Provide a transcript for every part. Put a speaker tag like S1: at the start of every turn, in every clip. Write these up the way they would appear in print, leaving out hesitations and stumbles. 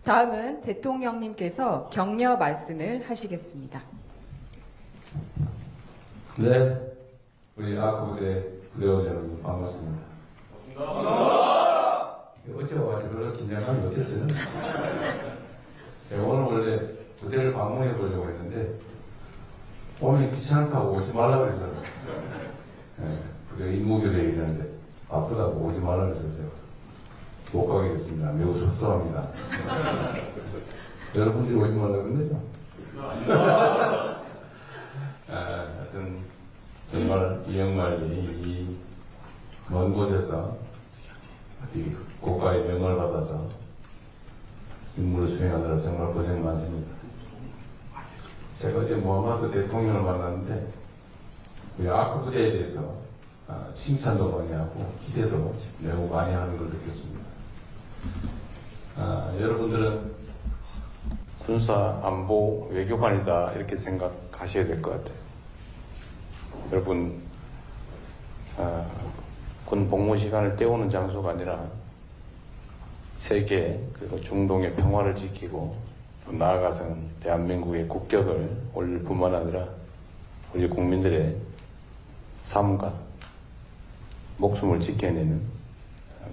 S1: 다음은 대통령님께서 격려 말씀을 하시겠습니다.
S2: 네, 우리 아크부대 부대원 여러분 반갑습니다. 어제 와가지고 그렇게 긴장감이 어땠어요? 제가 오늘 원래 부대를 방문해 보려고 했는데 오면 귀찮다고 오지 말라 그래서 부대 임무교대 얘기하는데 아프다고 오지 말라 그래서 제가 못 가게 됐습니다. 매우 섭섭합니다. 여러분들이 오지 말라 그런 거죠? 하여튼 정말 이 영말이 먼 곳에서 이 국가의 명을 받아서 임무를 수행하느라 정말 고생 많습니다. 제가 어제 모하마드 대통령을 만났는데 우리 아크 부대에 대해서 칭찬도 많이 하고 기대도 매우 많이 하는 걸 느꼈습니다. 여러분들은 군사 안보 외교관이다 이렇게 생각하셔야 될 것 같아요. 여러분 군 복무 시간을 때우는 장소가 아니라 세계 그리고 중동의 평화를 지키고 또 나아가서는 대한민국의 국격을 올릴 뿐만 아니라 우리 국민들의 삶과 목숨을 지켜내는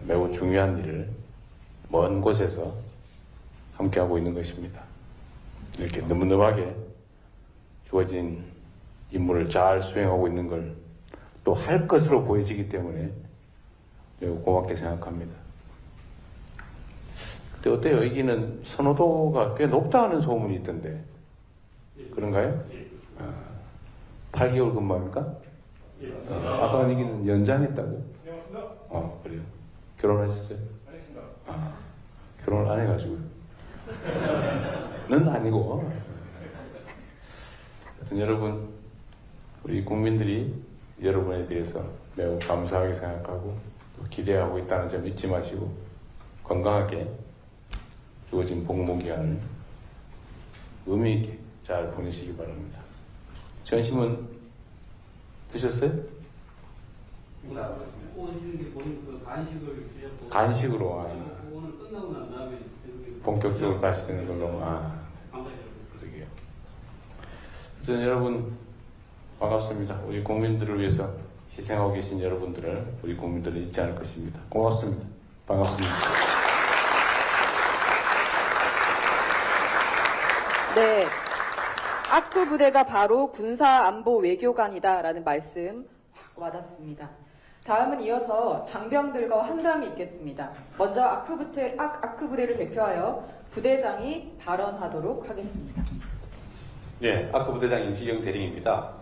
S2: 매우 중요한 일을 먼 곳에서 함께하고 있는 것입니다. 이렇게 너무너무하게 주어진 임무를 잘 수행하고 있는 걸 또 할 것으로 보여지기 때문에 매우 고맙게 생각합니다. 근데 어때요? 여기는 선호도가 꽤 높다 하는 소문이 있던데 그런가요? 8개월 근무합니까? 아까 얘기는 연장했다고? 그래요. 결혼하셨어요?
S3: 안 했습니다.
S2: 결혼을 안 해가지고요. 는 아니고. 하여튼 여러분, 우리 국민들이 여러분에 대해서 매우 감사하게 생각하고 또 기대하고 있다는 점 잊지 마시고 건강하게 주어진 복무기간을 의미있게 잘 보내시기 바랍니다. 점심은 드셨어요?
S3: 오시는 게 보니까 그 간식을 주셨고
S2: 간식으로
S3: 오늘 끝나고 난 다음에
S2: 본격적으로 다시 되는 걸로 그러게요. 하여튼 여러분 반갑습니다. 우리 국민들을 위해서 희생하고 계신 여러분들을 우리 국민들은 잊지 않을 것입니다. 고맙습니다. 반갑습니다.
S1: 네, 아크 부대가 바로 군사안보 외교관이다라는 말씀 확 와닿습니다. 다음은 이어서 장병들과 환담이 있겠습니다. 먼저 아크 부대를 대표하여 부대장이 발언하도록 하겠습니다.
S4: 네, 아크 부대장 임시경 대령입니다.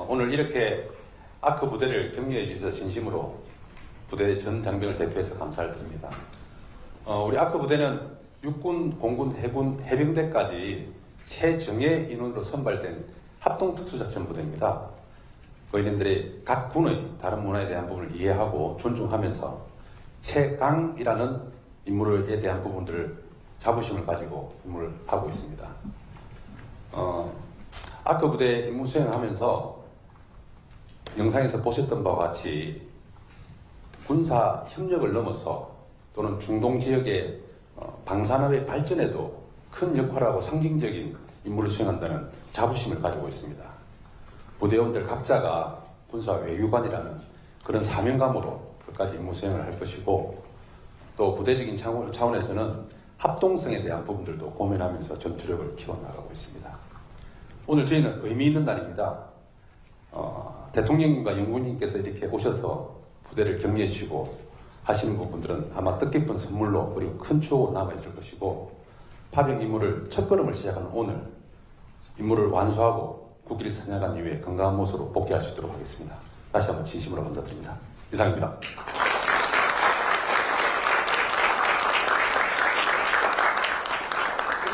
S4: 오늘 이렇게 아크 부대를 격려해 주셔서 진심으로 부대 전 장병을 대표해서 감사를 드립니다. 우리 아크 부대는 육군, 공군, 해군, 해병대까지 최정예 인원으로 선발된 합동특수작전 부대입니다. 의원님들이 각 군의 다른 문화에 대한 부분을 이해하고 존중하면서 최강이라는 임무에 대한 부분들을 자부심을 가지고 임무를 하고 있습니다. 아크 부대 임무 수행하면서 영상에서 보셨던 바와 같이 군사 협력을 넘어서 또는 중동 지역의 방산업의 발전에도 큰 역할하고 상징적인 임무를 수행한다는 자부심을 가지고 있습니다. 부대원들 각자가 군사 외교관이라는 그런 사명감으로 끝까지 임무 수행을 할 것이고 또 부대적인 차원에서는 합동성에 대한 부분들도 고민하면서 전투력을 키워나가고 있습니다. 오늘 저희는 의미 있는 날입니다. 대통령님과 영부님께서 이렇게 오셔서 부대를 격려해 주시고 하시는 부분들은 아마 뜻깊은 선물로 그리고 큰 추억으로 남아있을 것이고 파병 임무를 첫걸음을 시작하는 오늘 임무를 완수하고 국기를 선양한 이후에 건강한 모습으로 복귀할 수 있도록 하겠습니다. 다시 한번 진심으로 감사드립니다. 이상입니다.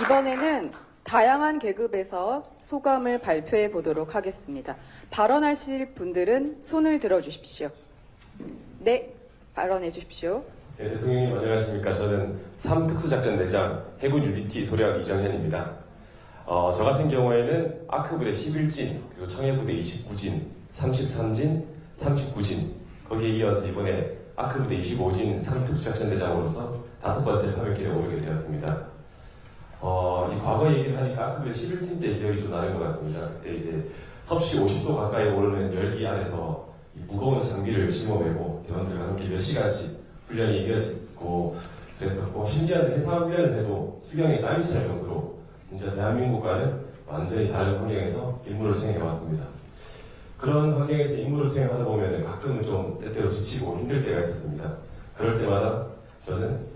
S1: 이번에는 다양한 계급에서 소감을 발표해 보도록 하겠습니다. 발언하실 분들은 손을 들어주십시오. 네, 발언해 주십시오.
S5: 네, 대통령님 안녕하십니까. 저는 3특수작전대장 해군 UDT 소령 이정현입니다. 저 같은 경우에는 아크부대 11진, 그리고 청해부대 29진, 33진, 39진 거기에 이어서 이번에 아크부대 25진 3특수작전대장으로서 5번째 파병길에 오르게 되었습니다. 이 과거 얘기를 하니까 아크부대 11진 때 기억이 좀 나는 것 같습니다. 그때 이제 섭씨 50도 가까이 오르는 열기 안에서 이 무거운 장비를 짊어매고 대원들과 함께 몇 시간씩 훈련이 이어지고 그랬었고, 심지어 해상훈련을 해도 수경에 땀이 찰 정도로 진짜 대한민국과는 완전히 다른 환경에서 임무를 수행해왔습니다. 그런 환경에서 임무를 수행하다 보면 가끔은 좀 때때로 지치고 힘들 때가 있었습니다. 그럴 때마다 저는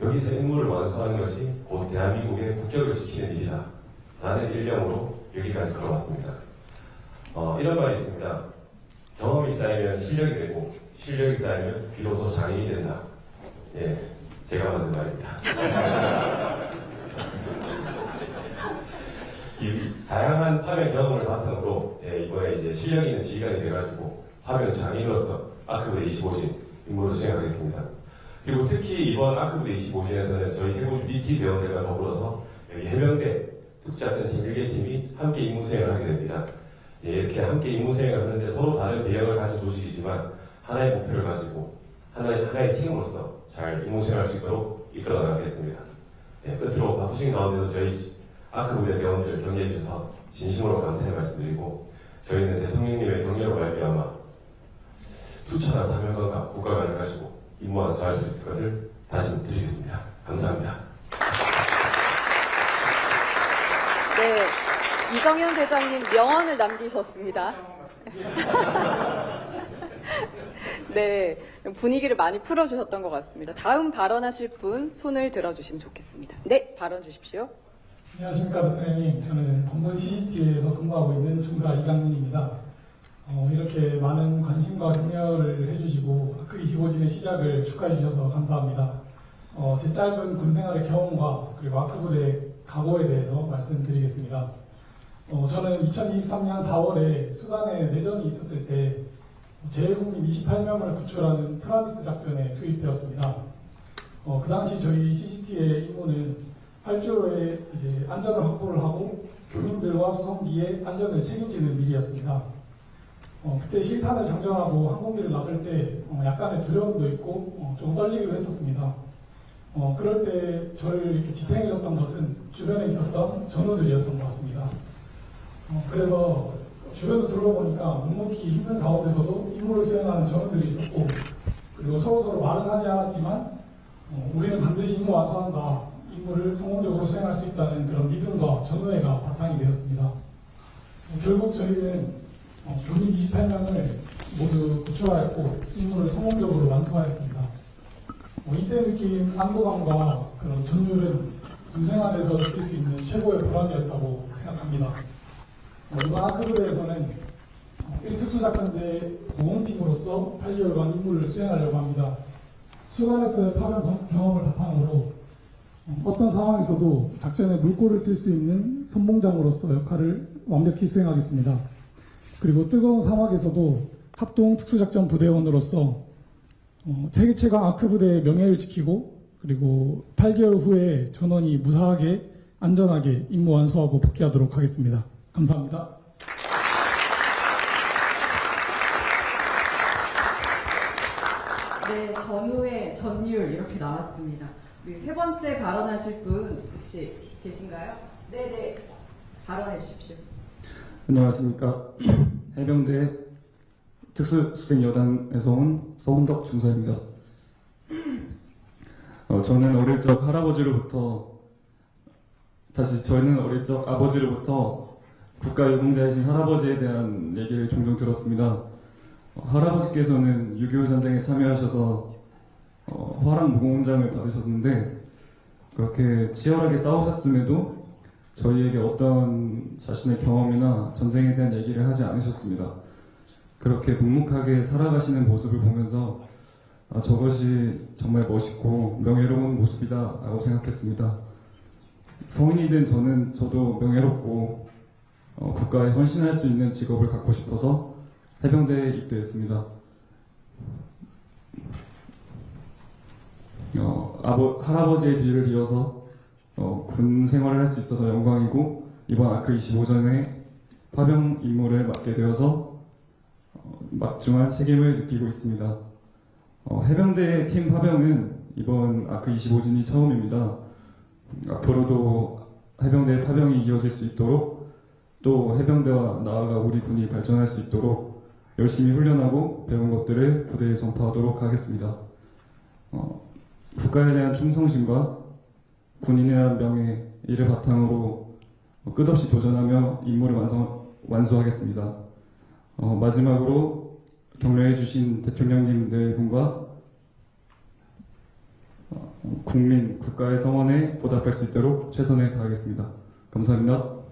S5: 여기서 임무를 완수하는 것이 곧 대한민국의 국격을 지키는 일이다 라는 일념으로 여기까지 걸어왔습니다. 이런 말이 있습니다. 경험이 쌓이면 실력이 되고 실력이 쌓이면 비로소 장인이 된다. 예, 제가 만든 말입니다. 이 다양한 파병 경험을 바탕으로 이번에 이제 실력 있는 지휘관이 돼가지고 파병 장인으로서 아크부대 25진 임무를 수행하겠습니다. 그리고 특히 이번 아크부대 25진에서는 저희 해군 UDT 대원들과 더불어서 여기 해병대 특수작전팀 1개팀이 함께 임무 수행을 하게 됩니다. 이렇게 함께 임무 수행을 하는데 서로 다른 배경을 가진 조직이지만 하나의 목표를 가지고 하나의 팀으로서 잘 임무 수행할 수 있도록 이끌어 나가겠습니다. 끝으로 바쁘신 가운데도 저희 아크부대 대원들 격려해 주셔서 진심으로 감사의 말씀드리고, 저희는 대통령님의 격려로 말미암아 투철한 사명감과 국가관을 가지고 임무 완수할 수 있을 것을 다시 드리겠습니다. 감사합니다.
S1: 네, 이정현 대장님 명언을 남기셨습니다. 네, 분위기를 많이 풀어주셨던 것 같습니다. 다음 발언하실 분 손을 들어주시면 좋겠습니다. 네, 발언 주십시오.
S6: 안녕하십니까, 대통령님. 저는 본부 CGT에서 근무하고 있는 중사 이강민입니다. 이렇게 많은 관심과 격려를 해주시고 아크 25진의 시작을 축하해 주셔서 감사합니다. 제 짧은 군 생활의 경험과 그리고 아크부대 각오에 대해서 말씀드리겠습니다. 저는 2023년 4월에 수단에 내전이 있었을 때 재외국민 28명을 구출하는 프라미스 작전에 투입되었습니다. 그 당시 저희 CCT의 임무는 8조로의 이제 안전을 확보를 하고 교민들과 수송기의 안전을 책임지는 일이었습니다. 그때 실탄을 장전하고 항공기를 나설 때 약간의 두려움도 있고 좀 떨리기도 했었습니다. 그럴 때 저를 이렇게 지탱해줬던 것은 주변에 있었던 전우들이었던 것 같습니다. 그래서 주변을 둘러보니까 묵묵히 힘든 가운데서도 임무를 수행하는 전우들이 있었고, 그리고 서로 말은 하지 않았지만 우리는 반드시 임무 완수한다, 임무를 성공적으로 수행할 수 있다는 그런 믿음과 전우애가 바탕이 되었습니다. 결국 저희는 교민 28명을 모두 구출하였고 임무를 성공적으로 완수하였습니다. 이때 느낀 안도감과 그런 전율은 군생활에서 느낄 수 있는 최고의 보람이었다고 생각합니다. 이번 아크부대에서는 1특수작전대 보공팀으로서 8개월간 임무를 수행하려고 합니다. 수단에서의 파병 경험을 바탕으로 어떤 상황에서도 작전에 물꼬를 뜰 수 있는 선봉장으로서 역할을 완벽히 수행하겠습니다. 그리고 뜨거운 사막에서도 합동 특수작전 부대원으로서 세계 최강 아크부대의 명예를 지키고, 그리고 8개월 후에 전원이 무사하게 안전하게 임무 완수하고 복귀하도록 하겠습니다. 감사합니다.
S1: 네, 전후의 전율 이렇게 나왔습니다. 우리 세 번째 발언하실 분 혹시 계신가요? 네네, 발언해 주십시오.
S7: 안녕하십니까. 해병대 특수수색여단에서 온 서운덕 중사입니다. 저는 어릴 적 아버지로부터 국가유공자이신 할아버지에 대한 얘기를 종종 들었습니다. 할아버지께서는 6.25 전쟁에 참여하셔서 화랑무공장을 받으셨는데, 그렇게 치열하게 싸우셨음에도 저희에게 어떤 자신의 경험이나 전쟁에 대한 얘기를 하지 않으셨습니다. 그렇게 묵묵하게 살아가시는 모습을 보면서 저것이 정말 멋있고 명예로운 모습이다 라고 생각했습니다. 성인이 된 저도 명예롭고 국가에 헌신할 수 있는 직업을 갖고 싶어서 해병대에 입대했습니다. 할아버지의 뒤를 이어서 군 생활을 할 수 있어서 영광이고, 이번 아크 25전에 파병 임무를 맡게 되어서 막중한 책임을 느끼고 있습니다. 해병대 팀 파병은 이번 아크 25진이 처음입니다. 앞으로도 해병대 파병이 이어질 수 있도록 또 해병대와 나아가 우리 군이 발전할 수 있도록 열심히 훈련하고 배운 것들을 부대에 전파하도록 하겠습니다. 국가에 대한 충성심과 군인에 대한 명예 이를 바탕으로 끝없이 도전하며 임무를 완수하겠습니다. 마지막으로 격려해주신 대통령님들 분과 국민, 국가의 성원에 보답할 수 있도록 최선을 다하겠습니다. 감사합니다.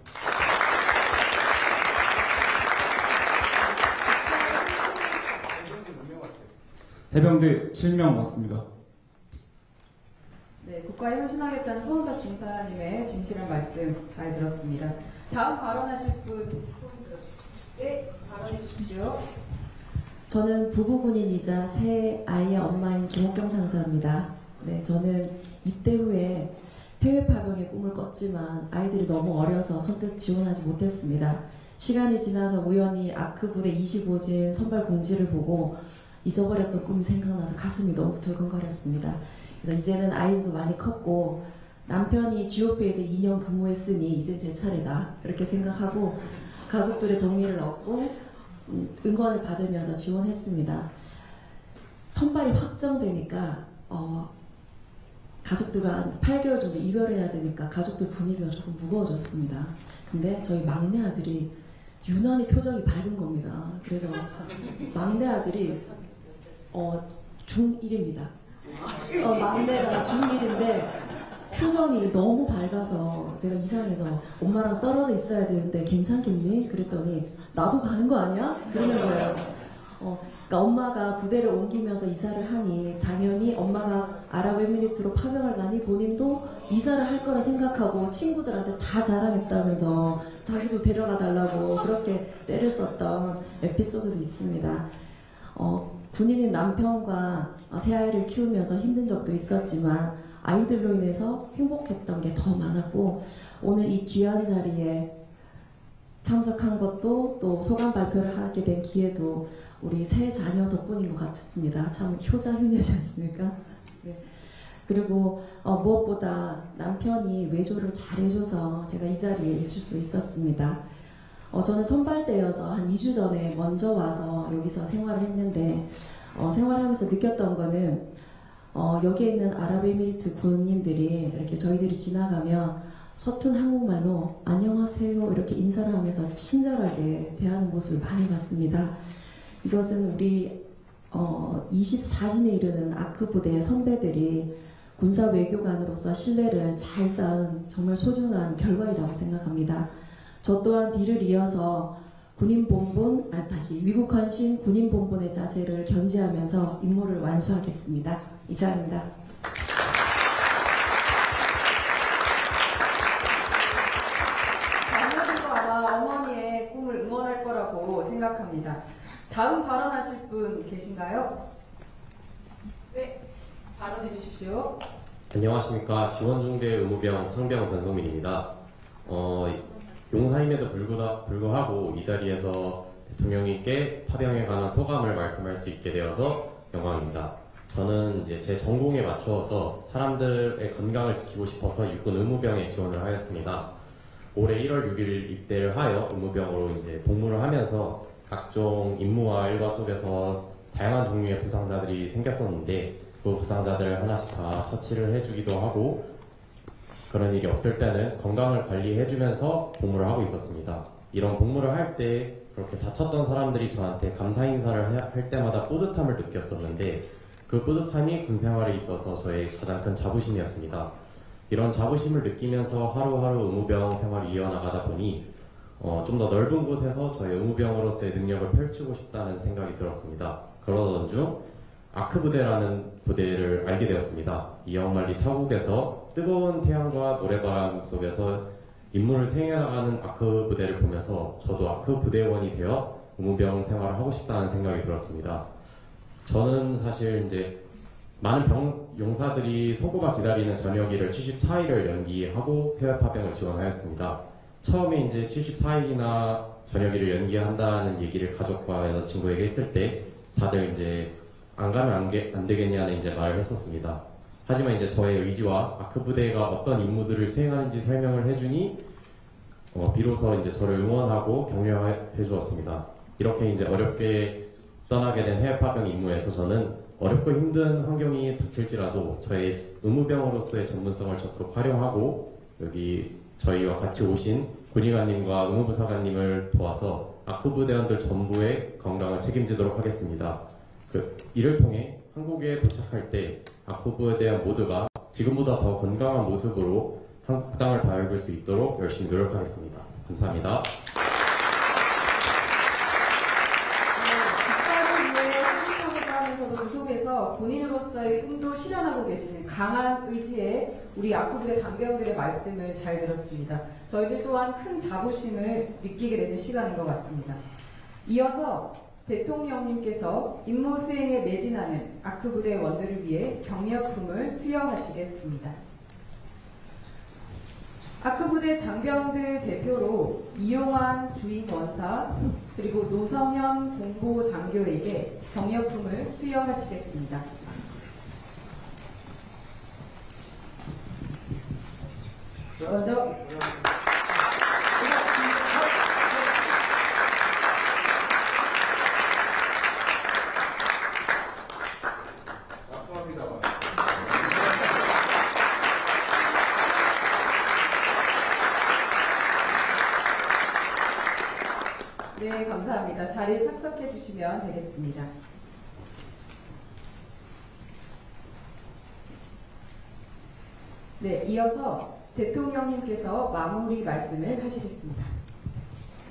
S7: 해병대 7명 왔습니다.
S1: 네, 국가에 헌신하겠다는 서원덕 중사님의 진실한 말씀 잘 들었습니다. 다음 발언하실 분 손 들어주십시오. 네, 발언해 주십시오.
S8: 저는 부부군인이자 새 아이의 엄마인 김옥경 상사입니다. 네, 저는 입대 후에 해외 파병의 꿈을 꿨지만 아이들이 너무 어려서 선뜻 지원하지 못했습니다. 시간이 지나서 우연히 아크 부대 25진 선발 공지를 보고 잊어버렸던 꿈이 생각나서 가슴이 너무 두근거렸습니다. 그래서 이제는 아이들도 많이 컸고 남편이 GOP에서 2년 근무했으니 이제 제 차례다 이렇게 생각하고 가족들의 동의를 얻고 응원을 받으면서 지원했습니다. 선발이 확정되니까 가족들과 한 8개월 정도 이별해야 되니까 가족들 분위기가 조금 무거워졌습니다. 근데 저희 막내 아들이 유난히 표정이 밝은 겁니다. 그래서 막내 아들이 중1입니다. 막내가 중1인데 표정이 너무 밝아서 제가 이상해서 엄마랑 떨어져 있어야 되는데 괜찮겠니? 그랬더니 나도 가는 거 아니야? 그러는 거예요. 그러니까 엄마가 부대를 옮기면서 이사를 하니 당연히 엄마가 아랍에미리트로 파병을 가니 본인도 이사를 할 거라 생각하고 친구들한테 다 자랑했다면서 자기도 데려가 달라고 그렇게 때를 썼던 에피소드도 있습니다. 군인인 남편과 새아이를 키우면서 힘든 적도 있었지만 아이들로 인해서 행복했던 게 더 많았고 오늘 이 귀한 자리에 참석한 것도 또 소감 발표를 하게 된 기회도 우리 새 자녀 덕분인 것 같습니다. 참 효자 효녀지 않습니까? 네. 그리고 무엇보다 남편이 외조를 잘해줘서 제가 이 자리에 있을 수 있었습니다. 저는 선발대여서 한 2주 전에 먼저 와서 여기서 생활을 했는데 생활하면서 느꼈던 거는 여기에 있는 아랍에미리트 군인들이 이렇게 저희들이 지나가면 서툰 한국말로 안녕하세요 이렇게 인사를 하면서 친절하게 대하는 모습을 많이 봤습니다. 이것은 우리 24진에 이르는 아크 부대의 선배들이 군사 외교관으로서 신뢰를 잘 쌓은 정말 소중한 결과이라고 생각합니다. 저 또한 뒤를 이어서 위국헌신 군인본분의 자세를 견지하면서 임무를 완수하겠습니다. 이상입니다.
S1: 자녀들도 아마 어머니의 꿈을 응원할 거라고 생각합니다. 다음 발언하실 분 계신가요? 네, 발언해 주십시오.
S9: 안녕하십니까. 지원중대 의무병 상병 전성민입니다. 용사임에도 불구하고 이 자리에서 대통령님께 파병에 관한 소감을 말씀할 수 있게 되어서 영광입니다. 저는 이제 제 전공에 맞추어서 사람들의 건강을 지키고 싶어서 육군 의무병에 지원을 하였습니다. 올해 1월 6일 입대를 하여 의무병으로 이제 복무를 하면서 각종 임무와 일과 속에서 다양한 종류의 부상자들이 생겼었는데 그 부상자들을 하나씩 다 처치를 해주기도 하고 그런 일이 없을 때는 건강을 관리해주면서 복무를 하고 있었습니다. 이런 복무를 할 때 그렇게 다쳤던 사람들이 저한테 감사 인사를 할 때마다 뿌듯함을 느꼈었는데 그 뿌듯함이 군 생활에 있어서 저의 가장 큰 자부심이었습니다. 이런 자부심을 느끼면서 하루하루 의무병 생활을 이어나가다 보니 좀 더 넓은 곳에서 저의 의무병으로서의 능력을 펼치고 싶다는 생각이 들었습니다. 그러던 중 아크 부대라는 부대를 알게 되었습니다. 이영만리 타국에서 뜨거운 태양과 노래바람 속에서 임무를 수행해나가는 아크 부대를 보면서 저도 아크 부대원이 되어 의무병 생활을 하고 싶다는 생각이 들었습니다. 저는 사실 이제 많은 용사들이 손꼽아 기다리는 전역일을 74일을 연기하고 해외 파병을 지원하였습니다. 처음에 이제 74일이나 전역일을 연기한다는 얘기를 가족과 여자친구에게 했을 때 다들 이제 안 가면 안 되겠냐는 이제 말을 했었습니다. 하지만 이제 저의 의지와 아크 부대가 어떤 임무들을 수행하는지 설명을 해주니 비로소 이제 저를 응원하고 격려해 주었습니다. 이렇게 이제 어렵게 떠나게 된 해외 파병 임무에서 저는 어렵고 힘든 환경이 닥칠지라도 저의 의무병으로서의 전문성을 적극 활용하고 여기 저희와 같이 오신 군의관님과 의무부사관님을 도와서 아크 부대원들 전부의 건강을 책임지도록 하겠습니다. 이를 통해 한국에 도착할 때 아크 부대원 모두가 지금보다 더 건강한 모습으로 한국 땅을 밟을 수 있도록 열심히 노력하겠습니다. 감사합니다.
S1: 국가를 위해 헌신하고자 하면서도 그 속에서 본인으로서의 꿈도 실현하고 계시는 강한 의지의 우리 아크 부대 장병들의 말씀을 잘 들었습니다. 저희들 또한 큰 자부심을 느끼게 되는 시간인 것 같습니다. 이어서 대통령님께서 임무 수행에 매진하는 아크 부대 원들을 위해 격려품을 수여하시겠습니다. 아크 부대 장병들 대표로 이용환 주임원사 그리고 노성현 공보 장교에게 격려품을 수여하시겠습니다. 먼저 네, 감사합니다. 자리에 착석해 주시면 되겠습니다. 네, 이어서 대통령님께서 마무리 말씀을 하시겠습니다.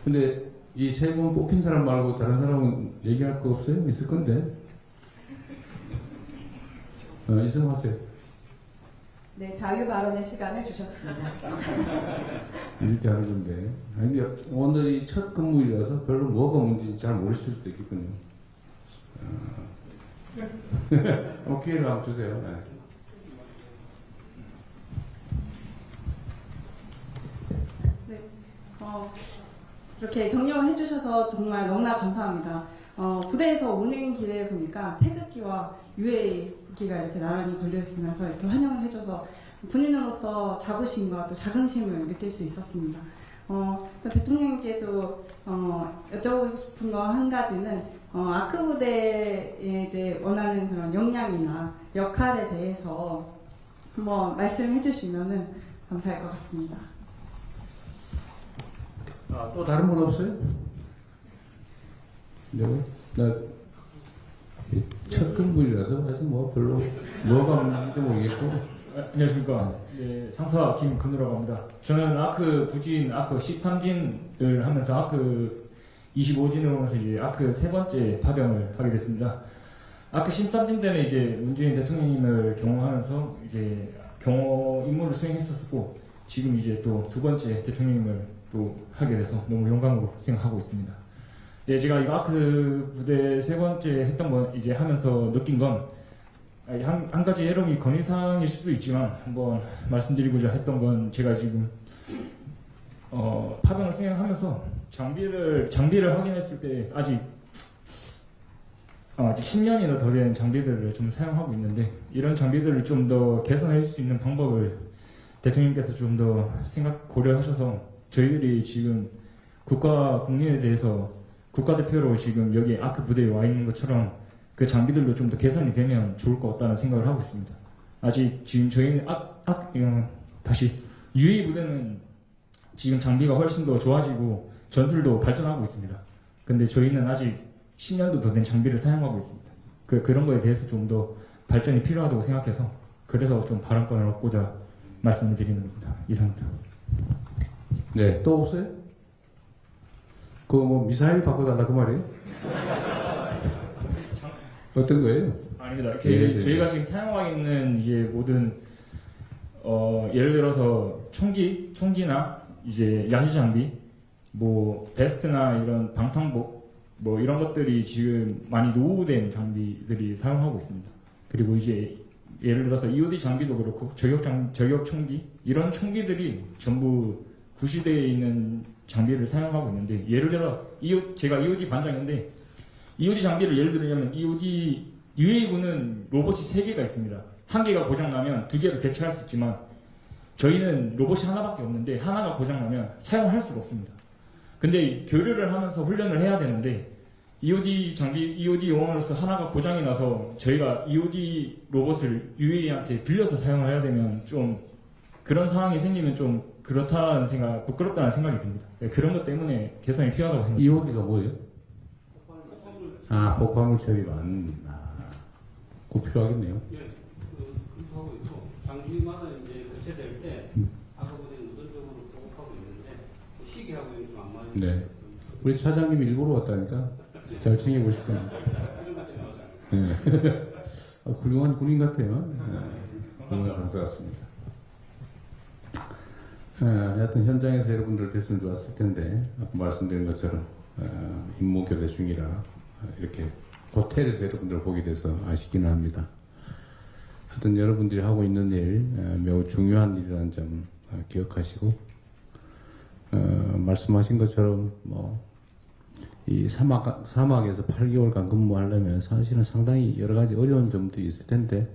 S10: 근데 이 세 분 뽑힌 사람 말고 다른 사람은 얘기할 거 없어요? 있을 건데. 있으면 하세요.
S1: 네, 자유 발언의 시간을 주셨습니다.
S10: 이렇게 하는 건데. 근데 오늘이 첫 근무일이라서 별로 뭐가 문제인지 잘 모르실 수도 있겠군요. 한번 기회를 한번 주세요. 네.
S11: 네, 이렇게 격려해 주셔서 정말 너무나 감사합니다. 부대에서 오는 길에 보니까 태극기와 유해기가 이렇게 나란히 걸려있으면서 이렇게 환영을 해줘서 군인으로서 자부심과 또 자긍심을 느낄 수 있었습니다. 또 대통령님께도 여쭤보고 싶은 거 한 가지는 아크 부대에 이제 원하는 그런 역량이나 역할에 대해서 한번 말씀해 주시면은 감사할 것 같습니다.
S10: 또 다른 분 없어요? 네, 나 첫 근무이라서 사실 뭐 별로 뭐가 문제인지도 모르겠고.
S12: 안녕하십니까. 네, 상사 김근우라고 합니다. 저는 아크 부진, 아크 13진을 하면서 아크 25진으로 오면서 이제 아크 세 번째 파병을 하게 됐습니다. 아크 13진 때는 이제 문재인 대통령님을 경호하면서 이제 경호 임무를 수행했었고, 지금 이제 또 두 번째 대통령님을 또 하게 돼서 너무 영광으로 생각하고 있습니다. 예, 제가 이거 아크 부대 세 번째 했던 거 이제 하면서 느낀 건 한 가지 애로미 건의사항일 수도 있지만 한번 말씀드리고자 했던 건 제가 지금 파병을 수행하면서 장비를 확인했을 때 아직 10년이나 더 된 장비들을 좀 사용하고 있는데 이런 장비들을 좀 더 개선할 수 있는 방법을 대통령께서 좀 더 고려하셔서 저희들이 지금 국민에 대해서 국가대표로 지금 여기 아크 부대에 와 있는 것처럼 그 장비들로 좀 더 개선이 되면 좋을 것 같다는 생각을 하고 있습니다. 아직 지금 저희는 다시 UAE 부대는 지금 장비가 훨씬 더 좋아지고 전술도 발전하고 있습니다. 근데 저희는 아직 10년도 더 된 장비를 사용하고 있습니다. 그런 거에 대해서 좀 더 발전이 필요하다고 생각해서 그래서 좀 발언권을 얻고자 말씀을 드리는 겁니다. 이상입니다.
S10: 네, 또 없어요? 그거 뭐 미사일 바꿔달라 그 말이에요? 어떤 거예요?
S12: 아닙니다. 저희가 지금 사용하고 있는 이제 모든 예를 들어서 총기나 이제 야시 장비, 뭐 베스트나 이런 방탄복 뭐 이런 것들이 지금 많이 노후된 장비들이 사용하고 있습니다. 그리고 이제 예를 들어서 EOD 장비도 그렇고 저격 총기 이런 총기들이 전부 구시대에 있는 장비를 사용하고 있는데 예를 들어 제가 EOD 반장인데 EOD 장비를 예를 들자면 EOD UA군은 로봇이 3개가 있습니다. 한 개가 고장나면 두 개로 대처할 수 있지만 저희는 로봇이 하나밖에 없는데 하나가 고장나면 사용할 수가 없습니다. 근데 교류를 하면서 훈련을 해야 되는데 EOD 장비, EOD 요원으로서 하나가 고장이 나서 저희가 EOD 로봇을 UAE한테 빌려서 사용을 해야 되면 좀 그런 상황이 생기면 좀 그렇다는 생각, 부끄럽다는 생각이 듭니다. 네, 그런 것 때문에 개선이 필요하다고 생각합니다.
S10: EOD가 뭐예요? 아, 폭발물 처리반. 꼭 필요하겠네요.
S3: 예, 그렇게 하고 있고 장비마다 이제 교체될 때 아까보다는 우선적으로 보급하고 있는데 시기하고 좀 안 맞는.
S10: 네. 우리 차장님이 일부러 왔다니까 잘 챙겨보실 거예요. 네. 훌륭한 군인 같아요. 훌륭한 강사 같습니다. 하여튼 현장에서 여러분들 뵀으면 좋았을 텐데 아까 말씀드린 것처럼 임무 교대 중이라 이렇게 호텔에서 여러분들을 보게 돼서 아쉽기는 합니다. 하여튼 여러분들이 하고 있는 일 매우 중요한 일이라는 점 기억하시고 말씀하신 것처럼 이 사막에서 8개월간 근무하려면 사실은 상당히 여러 가지 어려운 점들이 있을 텐데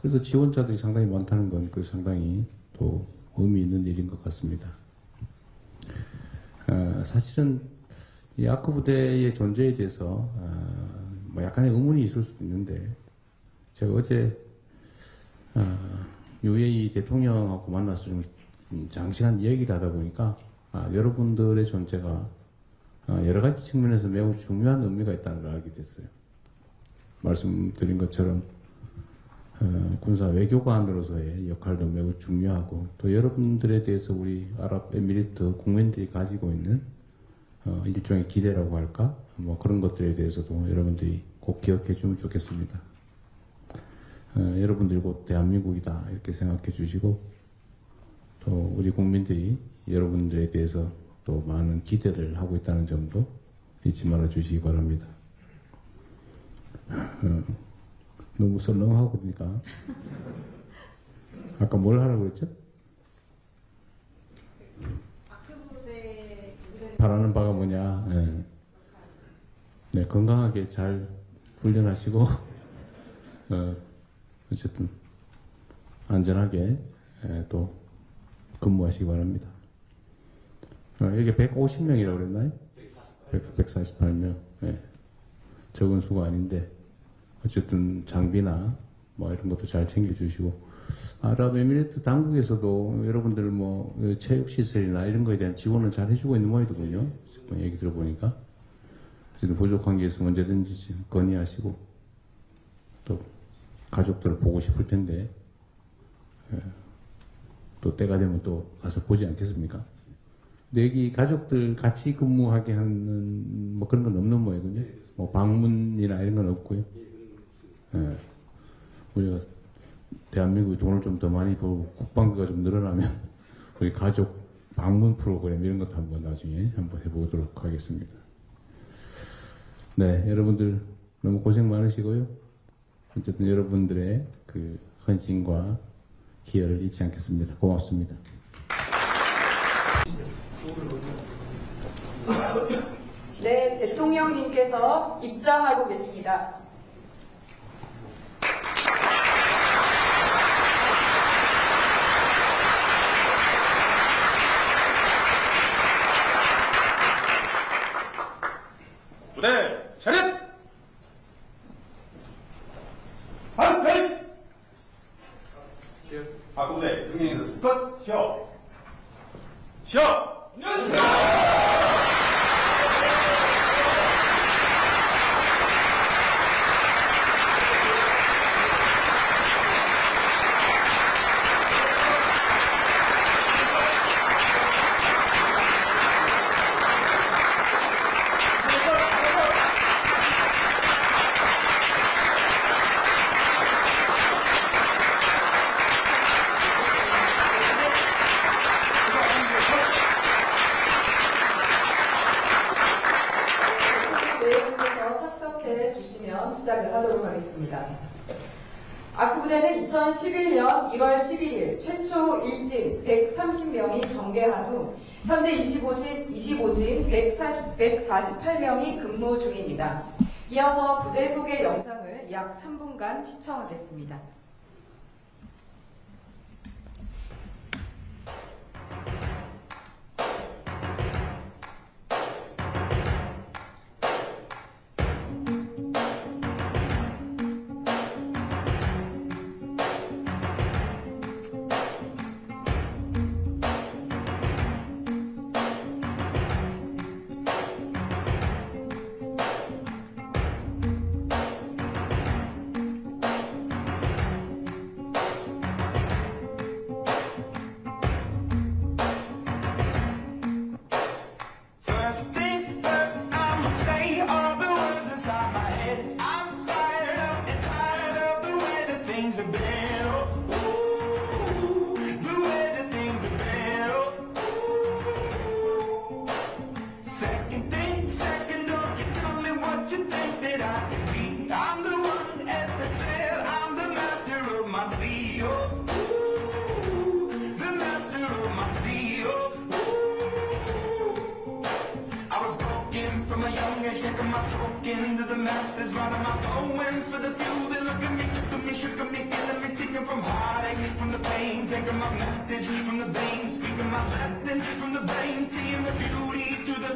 S10: 그래도 지원자들이 상당히 많다는 건 그 상당히 또 의미 있는 일인 것 같습니다. 사실은 이 아크 부대의 존재에 대해서 약간의 의문이 있을 수도 있는데 제가 어제 UAE 대통령하고 만나서 좀 장시간 얘기를 하다 보니까 여러분들의 존재가 여러 가지 측면에서 매우 중요한 의미가 있다는 걸 알게 됐어요. 말씀드린 것처럼 군사 외교관으로서의 역할도 매우 중요하고 또 여러분들에 대해서 우리 아랍에미리트 국민들이 가지고 있는 일종의 기대라고 할까? 그런 것들에 대해서도 여러분들이 꼭 기억해 주면 좋겠습니다. 여러분들이 곧 대한민국이다 이렇게 생각해 주시고 또 우리 국민들이 여러분들에 대해서 또 많은 기대를 하고 있다는 점도 잊지 말아 주시기 바랍니다. 너무 썰렁하고 그러니까 아까 뭘 하라고 그랬죠? 바라는 바가 뭐냐? 네, 건강하게 잘 훈련하시고 어쨌든 안전하게 또 근무하시기 바랍니다. 여기 150명이라고 그랬나요? 148명. 네. 적은 수가 아닌데 어쨌든 장비나 이런 것도 잘 챙겨주시고 아랍에미리트 당국에서도 여러분들 체육시설이나 이런 거에 대한 지원을 잘 해주고 있는 모양이더군요. 얘기 들어보니까. 어쨌든 부족한 게 있으면 언제든지 건의하시고 또 가족들을 보고 싶을 텐데 또 때가 되면 또 가서 보지 않겠습니까? 근데 여기 가족들 같이 근무하게 하는 그런 건 없는 모양이군요. 방문이나 이런 건 없고요. 우리가 대한민국이 돈을 좀 더 많이 벌고 국방비가 좀 늘어나면 우리 가족 방문 프로그램 이런 것도 한번 나중에 한번 해보도록 하겠습니다. 네, 여러분들 너무 고생 많으시고요. 어쨌든 여러분들의 그 헌신과 기여를 잊지 않겠습니다. 고맙습니다.
S1: 네, 대통령님께서 입장하고 계십니다.
S13: 부대 차렷! 한패! 아부대 경례에서 끝! 쉬어! 쉬어!
S1: 시작을 하도록 하겠습니다. 아크 부대는 2011년 1월 11일 최초 일진 130명이 전개한 후 현재 25진 148명이 근무 중입니다. 이어서 부대 소개 영상을 약 3분간 시청하겠습니다.
S14: things have been. Oh, the way that things have been. Oh, second, don't you tell me what you think that I can be. I'm the one at the sail, I'm the master of my sea. Oh, the master of my sea. Oh, I was broken from a young age, shaking my soak into the masses, writing my poems for the few that look at me, took at me, shook at me, killing me, seeking from heartache, from the pain, taking my message from the veins, speaking my lesson from the brain, seeing the beauty through the.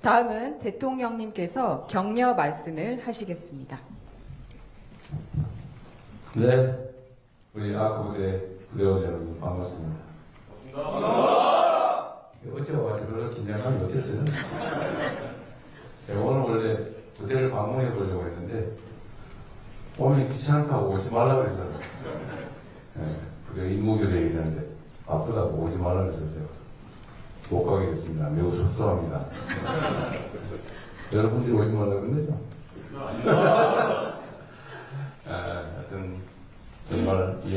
S1: 다음은 대통령님께서 격려 말씀을 하시겠습니다.
S4: 네, 우리 아크부대 부대원 여러분 반갑습니다. 어제 와가지고 그렇게 긴장감이 어땠어요? 제가 오늘 원래 부대를 방문해 보려고 했는데 오면 귀찮다고 오지 말라 그랬어요. 네, 부대 임무교대에 있는데 아프다고 오지 말라 그랬어요. 못 가게 됐습니다. 매우 섭섭합니다. 여러분들이 오지 말라 그런 거죠? 하여튼 정말 이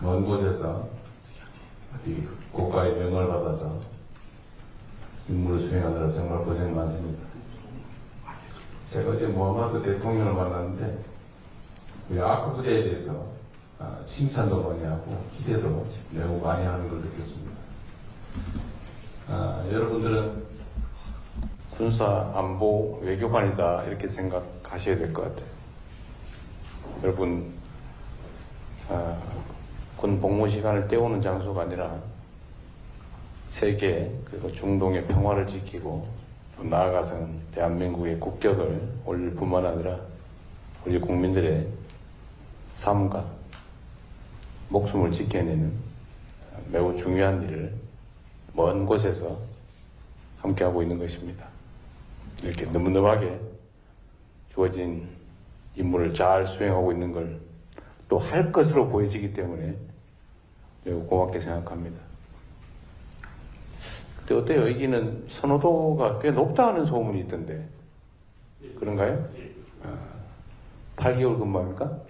S4: 먼 곳에서 이 국가의 명을 받아서 임무를 수행하느라 정말 고생 많습니다. 제가 어제 모하마드 대통령을 만났는데 우리 아크 부대에 대해서 칭찬도 많이 하고 기대도 매우 많이 하는 걸 느꼈습니다.
S2: 여러분들은 군사 안보 외교관이다 이렇게 생각하셔야 될 것 같아요. 여러분 군 복무 시간을 때우는 장소가 아니라 세계 그리고 중동의 평화를 지키고 또 나아가서는 대한민국의 국격을 올릴 뿐만 아니라 우리 국민들의 삶과 목숨을 지켜내는 매우 중요한 일을 먼 곳에서 함께하고 있는 것입니다. 이렇게 너무너무하게 주어진 임무를 잘 수행하고 있는 걸 또 할 것으로 보여지기 때문에 매우 고맙게 생각합니다. 근데 어때요? 여기는 선호도가 꽤 높다는 소문이 있던데 그런가요? 8개월 근무합니까?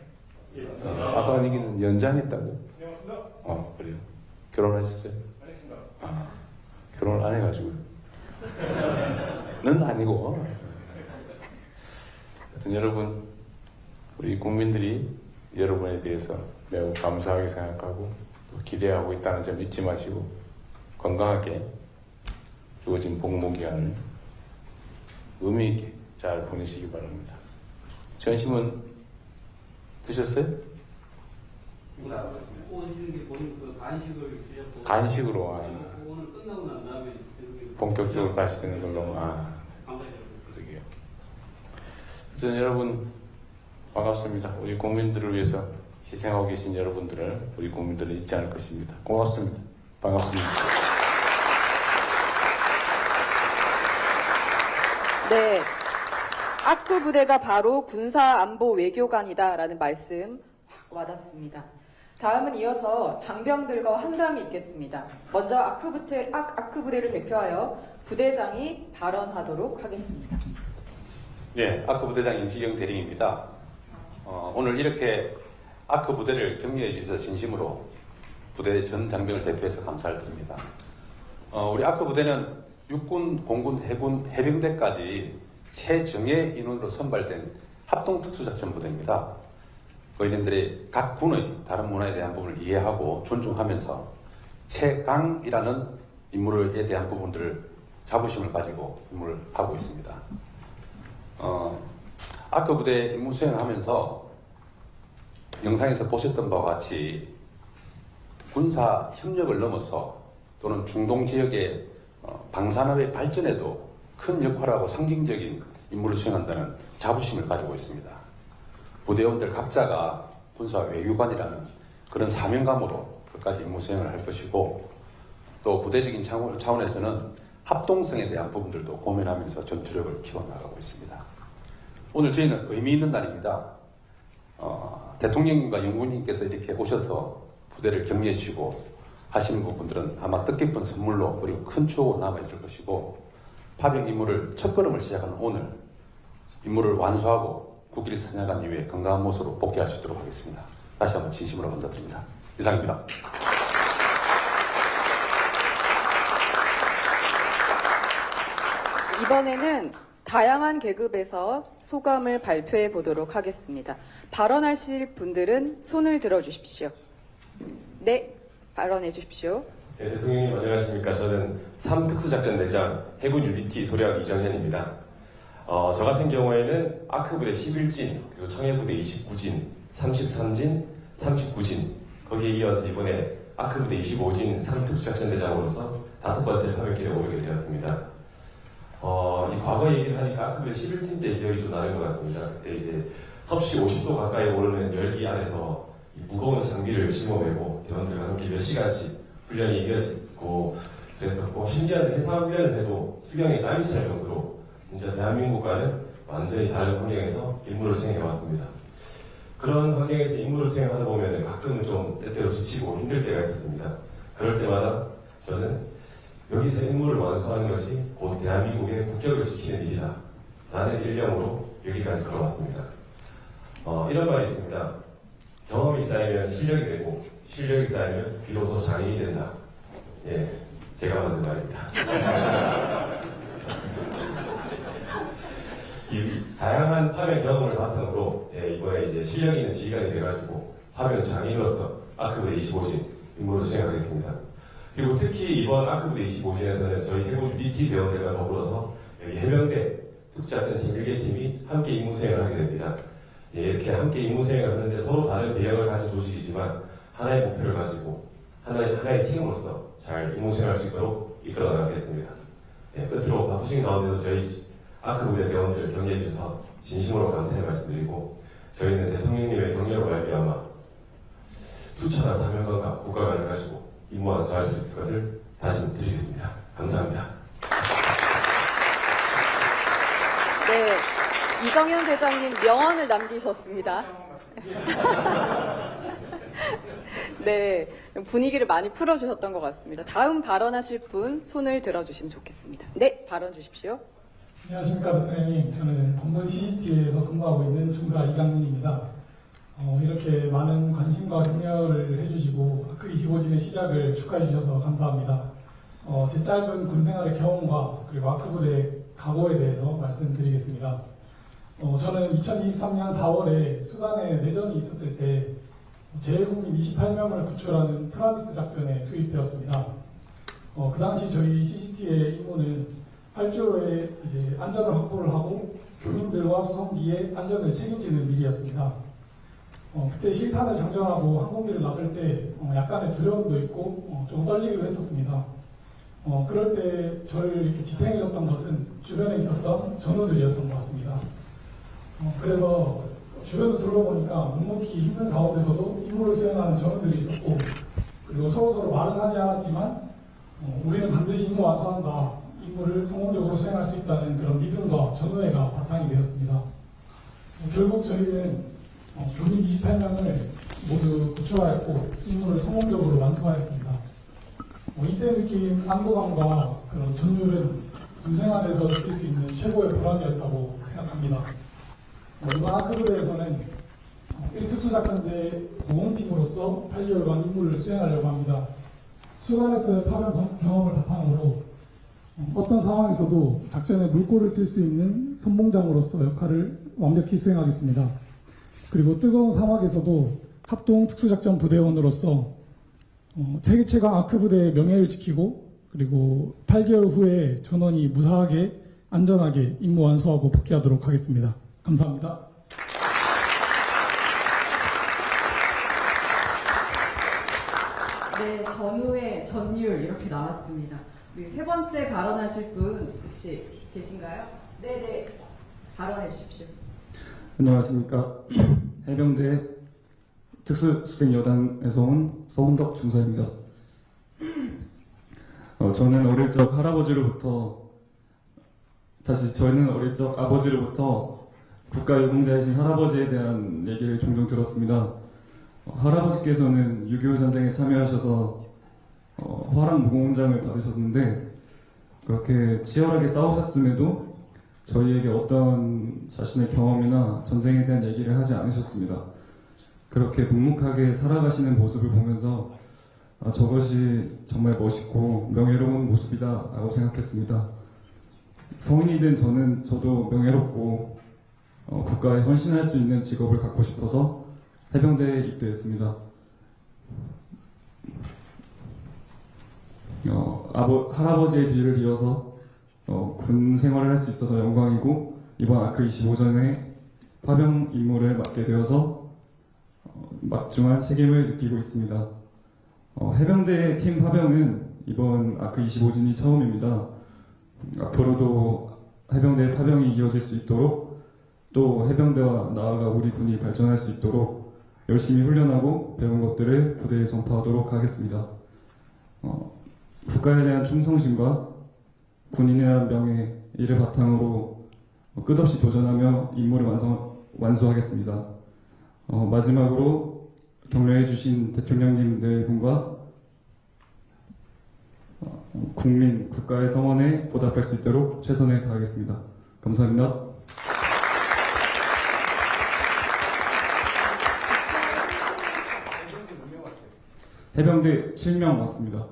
S2: 아까 얘기는 연장했다고? 그래요. 결혼하셨어요?
S13: 안 했습니다.
S2: 결혼을 안 해가지고요. 는 아니고. 하여튼 여러분, 우리 국민들이 여러분에 대해서 매우 감사하게 생각하고 또 기대하고 있다는 점 잊지 마시고 건강하게 주어진 복무기간을 의미있게 잘 보내시기 바랍니다. 점심은 드셨어요?
S3: 오시는 게 보니까 그 간식을 드셨고
S2: 간식으로
S3: 오늘 끝나고 난 다음에
S2: 본격적으로 다시 되는 걸로 그러게요. 그래서 여러분 반갑습니다. 우리 국민들을 위해서 희생하고 계신 여러분들을 우리 국민들은 잊지 않을 것입니다. 고맙습니다. 반갑습니다.
S15: 네. 아크 부대가 바로 군사안보 외교관이다라는 말씀 확 와닿습니다. 다음은 이어서 장병들과 환담이 있겠습니다. 먼저 아크 부대를 대표하여 부대장이 발언하도록 하겠습니다.
S4: 네, 아크 부대장 임시경 대령입니다. 오늘 이렇게 아크 부대를 격려해 주셔서 진심으로 부대 전 장병을 대표해서 감사를 드립니다. 우리 아크 부대는 육군, 공군, 해군, 해병대까지 최정예 인원으로 선발된 합동특수작전 부대입니다. 의원님들이 각 군의 다른 문화에 대한 부분을 이해하고 존중하면서 최강이라는 임무에 대한 부분들을 자부심을 가지고 임무를 하고 있습니다. 아크 부대 임무 수행하면서 영상에서 보셨던 바와 같이 군사 협력을 넘어서 또는 중동 지역의 방산업의 발전에도 큰 역할하고 상징적인 임무를 수행한다는 자부심을 가지고 있습니다. 부대원들 각자가 군사 외교관이라는 그런 사명감으로 끝까지 임무 수행을 할 것이고, 또 부대적인 차원에서는 합동성에 대한 부분들도 고민하면서 전투력을 키워나가고 있습니다. 오늘 저희는 의미 있는 날입니다. 대통령님과 영부님께서 이렇게 오셔서 부대를 격려해 주시고 하시는 부분들은 아마 뜻깊은 선물로 그리고 큰 추억으로 남아있을 것이고, 파병 임무를 첫걸음을 시작하는 오늘 임무를 완수하고 국기를 선양한 이후에 건강한 모습으로 복귀할 수 있도록 하겠습니다. 다시 한번 진심으로 감사드립니다. 이상입니다.
S15: 이번에는 다양한 계급에서 소감을 발표해 보도록 하겠습니다. 발언하실 분들은 손을 들어주십시오. 네, 발언해 주십시오.
S5: 네, 대통령님 안녕하십니까. 저는 3특수작전대장 해군 UDT 소령 이정현입니다. 저 같은 경우에는 아크부대 11진, 그리고 청해부대 29진, 33진, 39진, 거기에 이어서 이번에 아크부대 25진 3특수작전대장으로서 5번째 파병길에 오르게 되었습니다. 이 과거 얘기를 하니까 아크부대 11진 때 기억이 좀 나는 것 같습니다. 그때 이제 섭씨 50도 가까이 오르는 열기 안에서 이 무거운 장비를 짊어매고 대원들과 함께 몇 시간씩 훈련이 이어지고 그랬었고, 심지어는 해상훈련을 해도 수경에 땀이 찰 정도로 진짜 대한민국과는 완전히 다른 환경에서 임무를 수행해왔습니다. 그런 환경에서 임무를 수행하다 보면 가끔은 좀 때때로 지치고 힘들 때가 있었습니다. 그럴 때마다 저는 여기서 임무를 완수하는 것이 곧 대한민국의 국격을 지키는 일이다 라는 일념으로 여기까지 걸어왔습니다. 이런 말이 있습니다. 경험이 쌓이면 실력이 되고 실력이 쌓이면 비로소 장인이 된다. 예, 제가 만든 말입니다. 이 다양한 파병 경험을 바탕으로 이번에 이제 실력 있는 지휘관이 돼가지고 파병 장인으로서 아크부대 25진 임무를 수행하겠습니다. 그리고 특히 이번 아크부대 25진에서는 저희 해군 UDT 대원들과 더불어서 여기 해병대 특수작전팀 1개팀이 함께 임무 수행을 하게 됩니다. 이렇게 함께 임무 수행을 하는데 서로 다른 배역을 가진 조직이지만 하나의 목표를 가지고 하나의 팀으로서 잘 임무 수행할 수 있도록 이끌어 나가겠습니다. 끝으로 바쁘신 가운데도 저희 아크부대 대원들을 격려해 주셔서 진심으로 감사의 말씀드리고, 저희는 대통령님의 격려로 말미암아 투철한 사명감과 국가관을 가지고 임무 완수할 수 있을 것을 다짐드리겠습니다. 감사합니다.
S15: 네, 이정현 대장님 명언을 남기셨습니다. 네, 분위기를 많이 풀어주셨던 것 같습니다. 다음 발언하실 분 손을 들어주시면 좋겠습니다. 네, 발언 주십시오.
S6: 안녕하십니까 대통령님. 저는 본부 CCTV에서 근무하고 있는 중사 이강민입니다. 이렇게 많은 관심과 격려를 해주시고 아크 25진의 시작을 축하해 주셔서 감사합니다. 제 짧은 군생활의 경험과 그리고 아크 부대 각오에 대해서 말씀드리겠습니다. 저는 2023년 4월에 수단에 내전이 있었을 때 재외국민 28명을 구출하는 프라미스 작전에 투입되었습니다. 그 당시 저희 CCT의 임무는 8조에 이제 안전을 확보를 하고 교민들과 수송기의 안전을 책임지는 일이었습니다. 그때 실탄을 장전하고 항공기를 나설 때 약간의 두려움도 있고 좀 떨리기도 했었습니다. 그럴 때 저를 이렇게 지탱해줬던 것은 주변에 있었던 전우들이었던 것 같습니다. 그래서 주변을 둘러보니까 묵묵히 힘든 가운데서도 임무를 수행하는 전우들이 있었고, 그리고 서로 말은 하지 않았지만 우리는 반드시 임무 완수한다, 임무를 성공적으로 수행할 수 있다는 그런 믿음과 전우애가 바탕이 되었습니다. 결국 저희는 교민 28명을 모두 구출하였고 임무를 성공적으로 완수하였습니다. 이때 느낀 안도감과 그런 전율은 군생활에서 느낄 수 있는 최고의 보람이었다고 생각합니다. 이번 아크부대에서는 1특수작전대 고공팀으로서 8개월간 임무를 수행하려고 합니다. 수관에서의 파병 경험을 바탕으로 어떤 상황에서도 작전에 물꼬를 튈 수 있는 선봉장으로서 역할을 완벽히 수행하겠습니다. 그리고 뜨거운 사막에서도 합동 특수작전 부대원으로서 세계 최강 아크부대의 명예를 지키고 그리고 8개월 후에 전원이 무사하게 안전하게 임무 완수하고 복귀하도록 하겠습니다. 감사합니다.
S1: 네, 전후의 전율 이렇게 나왔습니다. 우리 세 번째 발언하실 분 혹시 계신가요? 네네, 발언해 주십시오.
S7: 안녕하십니까. 해병대 특수수색여단에서 온 서운덕 중사입니다. 저는 어릴 적 아버지로부터 국가유공자이신 할아버지에 대한 얘기를 종종 들었습니다. 할아버지께서는 6.25 전쟁에 참여하셔서 화랑무공장을 받으셨는데 그렇게 치열하게 싸우셨음에도 저희에게 어떤 자신의 경험이나 전쟁에 대한 얘기를 하지 않으셨습니다. 그렇게 묵묵하게 살아가시는 모습을 보면서 저것이 정말 멋있고 명예로운 모습이다 라고 생각했습니다. 성인이 된 저도 명예롭고 국가에 헌신할 수 있는 직업을 갖고 싶어서 해병대에 입대했습니다. 할아버지의 뒤를 이어서 군 생활을 할 수 있어서 영광이고 이번 아크 25전에 파병 임무를 맡게 되어서 막중한 책임을 느끼고 있습니다. 해병대 팀 파병은 이번 아크 25진이 처음입니다. 앞으로도 해병대의 파병이 이어질 수 있도록 또 해병대와 나아가 우리 군이 발전할 수 있도록 열심히 훈련하고 배운 것들을 부대에 전파하도록 하겠습니다. 국가에 대한 충성심과 군인에 대한 명예, 이를 바탕으로 끝없이 도전하며 임무를 완수하겠습니다. 마지막으로 격려해주신 대통령님 네 분과 국민, 국가의 성원에 보답할 수 있도록 최선을 다하겠습니다. 감사합니다. 해병대 7명 왔습니다.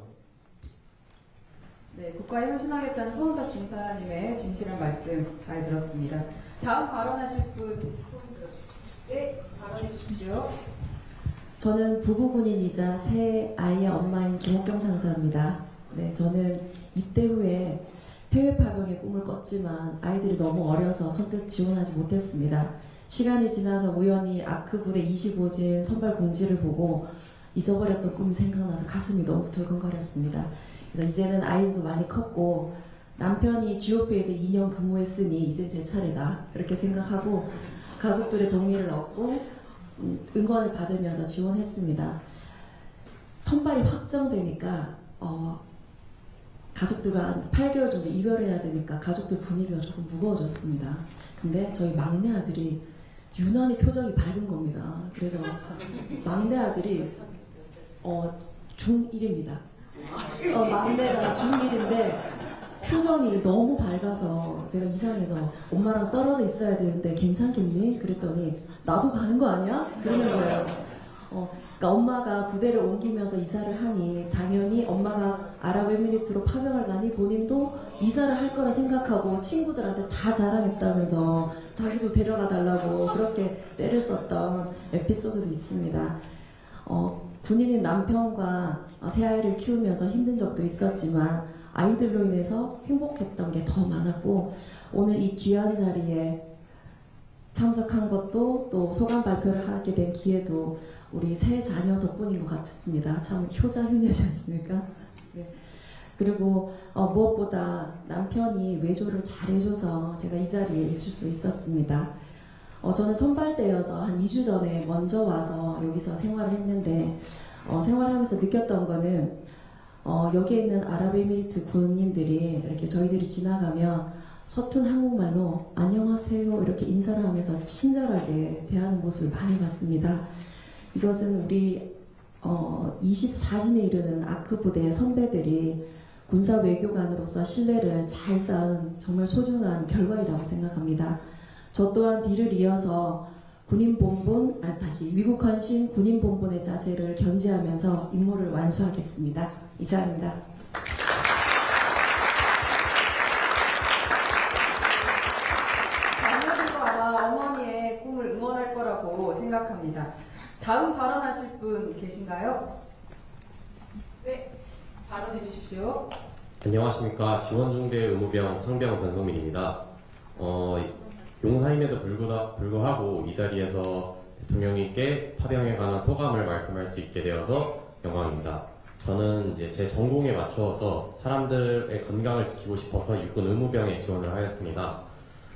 S1: 네, 국가에 헌신하겠다는 서운덕 중사님의 진실한 말씀 잘 들었습니다. 다음 발언하실 분 소개 들어주십시오. 네, 발언해 주십시오.
S8: 저는 부부군인이자 새 아이의 엄마인 김옥경 상사입니다. 네, 저는 입대 후에 해외 파병의 꿈을 꿨지만 아이들이 너무 어려서 선뜻 지원하지 못했습니다. 시간이 지나서 우연히 아크 부대 25진 선발 공지를 보고 잊어버렸던 꿈이 생각나서 가슴이 너무 두근거렸습니다. 그래서 이제는 아이도 많이 컸고 남편이 GOP에서 2년 근무했으니 이제 제 차례다 그렇게 생각하고 가족들의 동의를 얻고 응원을 받으면서 지원했습니다. 선발이 확정되니까 가족들과 8개월 정도 이별해야 되니까 가족들 분위기가 조금 무거워졌습니다. 근데 저희 막내 아들이 유난히 표정이 밝은 겁니다. 그래서 막내 아들이 중1입니다. 막내가 중1인데 표정이 너무 밝아서 제가 이상해서 엄마랑 떨어져 있어야 되는데 괜찮겠니? 그랬더니 나도 가는 거 아니야? 그러는 거예요. 그러니까 엄마가 부대를 옮기면서 이사를 하니 당연히 엄마가 아랍에미리트로 파병을 가니 본인도 이사를 할 거라 생각하고 친구들한테 다 자랑했다면서 자기도 데려가 달라고 그렇게 때를 썼던 에피소드도 있습니다. 군인인 남편과 새아이를 키우면서 힘든 적도 있었지만 아이들로 인해서 행복했던 게 더 많았고 오늘 이 귀한 자리에 참석한 것도 또 소감 발표를 하게 된 기회도 우리 새 자녀 덕분인 것 같습니다. 참 효자효녀지 않습니까? 네. 그리고 무엇보다 남편이 외조를 잘 해줘서 제가 이 자리에 있을 수 있었습니다. 저는 선발대여서 한 2주 전에 먼저 와서 여기서 생활을 했는데 생활하면서 느꼈던 거는 여기에 있는 아랍에미리트 군인들이 이렇게 저희들이 지나가면 서툰 한국말로 안녕하세요 이렇게 인사를 하면서 친절하게 대하는 모습을 많이 봤습니다. 이것은 우리 24진에 이르는 아크 부대 선배들이 군사 외교관으로서 신뢰를 잘 쌓은 정말 소중한 결과이라고 생각합니다. 저 또한 뒤를 이어서 위국헌신 군인본분의 자세를 견지하면서 임무를 완수하겠습니다. 이상입니다.
S1: 자녀들도 아마 어머니의 꿈을 응원할 거라고 생각합니다. 다음 발언하실 분 계신가요? 네, 발언해 주십시오.
S9: 안녕하십니까. 지원중대 의무병 상병 전성민입니다. 용사임에도 불구하고 이 자리에서 대통령님께 파병에 관한 소감을 말씀할 수 있게 되어서 영광입니다. 저는 이제 제 전공에 맞추어서 사람들의 건강을 지키고 싶어서 육군 의무병에 지원을 하였습니다.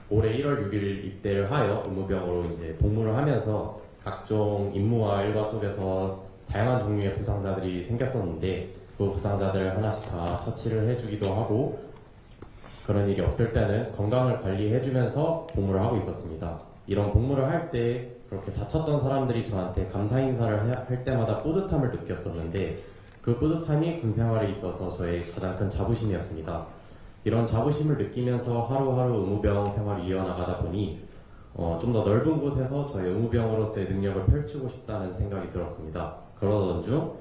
S9: 올해 1월 6일 입대를 하여 의무병으로 이제 복무를 하면서 각종 임무와 일과 속에서 다양한 종류의 부상자들이 생겼었는데 그 부상자들을 하나씩 다 처치를 해주기도 하고 그런 일이 없을 때는 건강을 관리해주면서 복무를 하고 있었습니다. 이런 복무를 할 때 그렇게 다쳤던 사람들이 저한테 감사 인사를 할 때마다 뿌듯함을 느꼈었는데 그 뿌듯함이 군 생활에 있어서 저의 가장 큰 자부심이었습니다. 이런 자부심을 느끼면서 하루하루 의무병 생활을 이어나가다 보니 좀 더 넓은 곳에서 저의 의무병으로서의 능력을 펼치고 싶다는 생각이 들었습니다. 그러던 중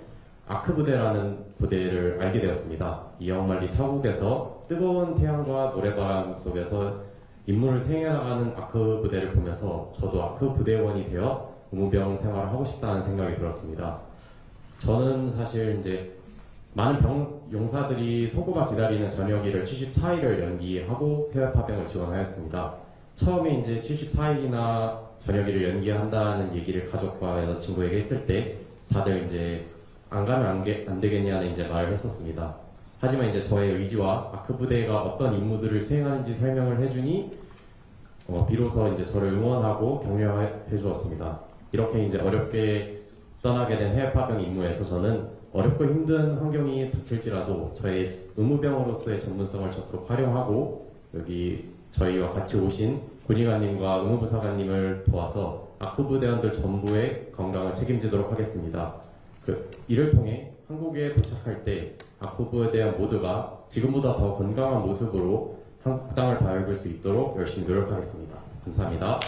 S9: 아크 부대라는 부대를 알게 되었습니다. 이영만리 타국에서 뜨거운 태양과 노래바람 속에서 임무를 수행해나가는 아크 부대를 보면서 저도 아크 부대원이 되어 의무병 생활을 하고 싶다는 생각이 들었습니다. 저는 사실 이제 많은 용사들이 소고가 기다리는 전역일을 74일을 연기하고 해외 파병을 지원하였습니다. 처음에 이제 74일이나 전역일을 연기한다는 얘기를 가족과 여자친구에게 했을 때 다들 이제 안 가면 안 되겠냐는 이제 말을 했었습니다. 하지만 이제 저의 의지와 아크 부대가 어떤 임무들을 수행하는지 설명을 해주니 비로소 이제 저를 응원하고 격려해 주었습니다. 이렇게 이제 어렵게 떠나게 된 해외 파병 임무에서 저는 어렵고 힘든 환경이 닥칠지라도 저의 의무병으로서의 전문성을 적극 활용하고 여기 저희와 같이 오신 군의관님과 의무부사관님을 도와서 아크 부대원들 전부의 건강을 책임지도록 하겠습니다. 이를 통해 한국에 도착할 때 아크 부대원 모두가 지금보다 더 건강한 모습으로 한국 땅을 밟을 수 있도록 열심히 노력하겠습니다. 감사합니다.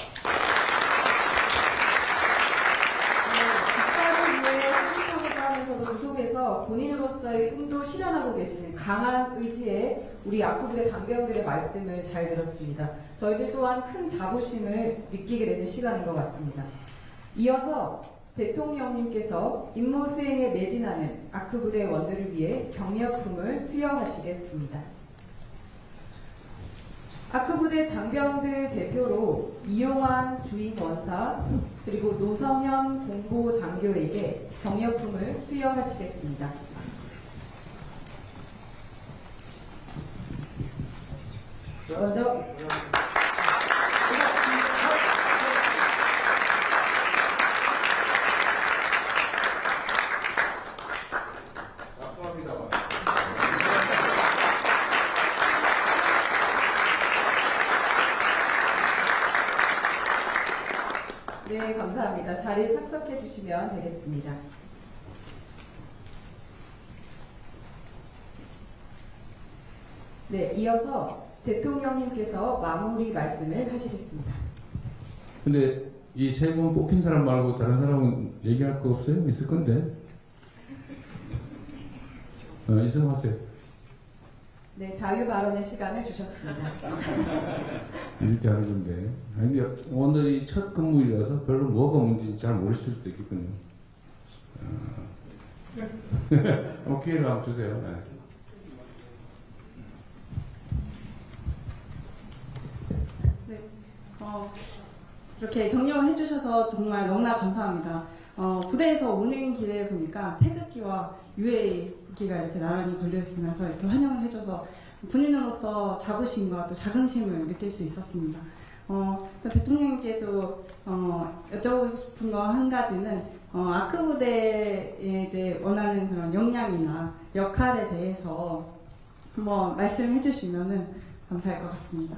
S1: 속에서 본인으로서의 꿈도 실현하고 계시는 강한 의지의 우리 아크부대 장병들의 말씀을 잘 들었습니다. 저희들 또한 큰 자부심을 느끼게 되는 시간인 것 같습니다. 이어서 대통령님께서 임무 수행에 매진하는 아크부대 원들을 위해 격려품을 수여하시겠습니다. 아크부대 장병들 대표로 이용환 주임원사 그리고 노성현 공보장교에게 격려품을 수여하시겠습니다. 먼저 네, 감사합니다. 자리에 착석해 주시면 되겠습니다. 네, 이어서 대통령님께서 마무리 말씀을 하시겠습니다.
S10: 근데 이 세 분 뽑힌 사람 말고 다른 사람은 얘기할 거 없어요? 있을 건데. 있으면 하세요.
S1: 네, 자유 발언의 시간을 주셨습니다.
S10: 이렇게 하는 건데. 근데 오늘이 첫 근무일이라서 별로 뭐가 문제인지 잘 모르실 수도 있겠군요. 기회를 한번 주세요. 네.
S11: 이렇게 격려해 주셔서 정말 너무나 감사합니다. 부대에서 오는 길에 보니까 태극기와 유해기가 이렇게 나란히 걸려있으면서 이렇게 환영을 해줘서 군인으로서 자부심과 또 자긍심을 느낄 수 있었습니다. 대통령님께도 여쭤보고 싶은 거 한 가지는 아크 부대에 이제 원하는 그런 역량이나 역할에 대해서 한번 말씀해 주시면은 감사할 것 같습니다.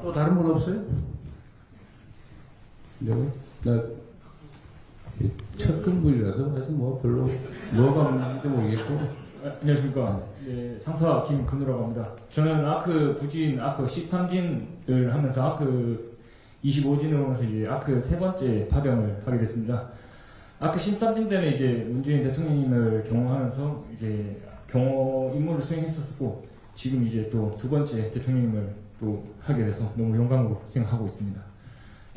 S10: 또 다른 분 없어요? 네, 첫 근무이라서 사실 뭐 별로 뭐가 없는지도 모르겠고.
S12: 안녕하십니까. 네, 상사 김근우라고 합니다. 저는 아크 9진, 아크 13진을 하면서 아크 25진으로 오면서 이제 아크 세 번째 파병을 하게 됐습니다. 아크 13진 때는 이제 문재인 대통령님을 경호하면서 이제 경호 임무를 수행했었고, 지금 이제 또 두 번째 대통령님을 또 하게 돼서 너무 영광으로 생각하고 있습니다.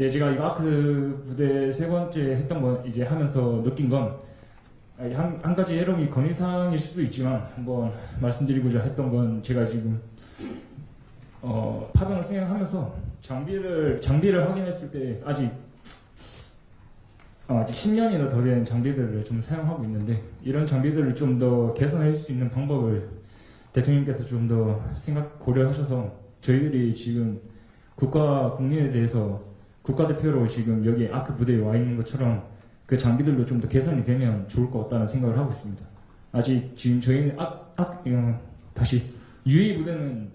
S12: 예, 제가 이거 아크 부대 세 번째 했던 거 이제 하면서 느낀 건 한 가지 여러분이 건의사항일 수도 있지만 한번 말씀드리고자 했던 건, 제가 지금 파병을 수행하면서 장비를 확인했을 때 아직 10년이나 더 된 장비들을 좀 사용하고 있는데, 이런 장비들을 좀 더 개선할 수 있는 방법을 대통령께서 좀 더 고려하셔서 저희들이 지금 국민에 대해서 국가대표로 지금 여기 아크 부대에 와 있는 것처럼 그 장비들도 좀 더 개선이 되면 좋을 것 같다는 생각을 하고 있습니다. 아직 지금 저희는 다시 UAE 부대는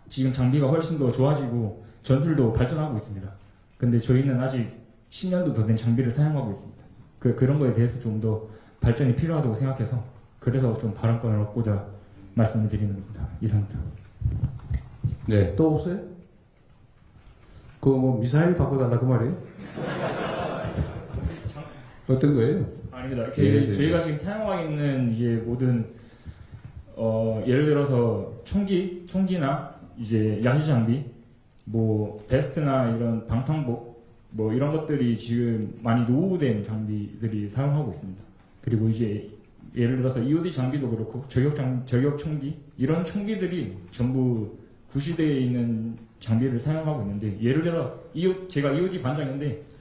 S12: 지금 장비가 훨씬 더 좋아지고 전술도 발전하고 있습니다. 근데 저희는 아직 10년도 더 된 장비를 사용하고 있습니다. 그런 거에 대해서 좀 더 발전이 필요하다고 생각해서, 그래서 좀 발언권을 얻고자 말씀을 드리는 겁니다. 이상입니다.
S10: 네, 또 없어요? 그거 뭐 미사일 바꿔달라 그 말이에요? 어떤 거예요?
S12: 아닙니다.
S10: 네,
S12: 저희가 지금 사용하고 있는 이제 모든 예를 들어서 총기나 이제 야시 장비, 뭐 베스트나 이런 방탄복, 뭐 이런 것들이 지금 많이 노후된 장비들이 사용하고 있습니다. 그리고 이제 예를 들어서 EOD 장비도 그렇고 저격 총기, 이런 총기들이 전부 구시대에 있는 장비를 사용하고 있는데, 예를 들어 제가 EOD 반장인데,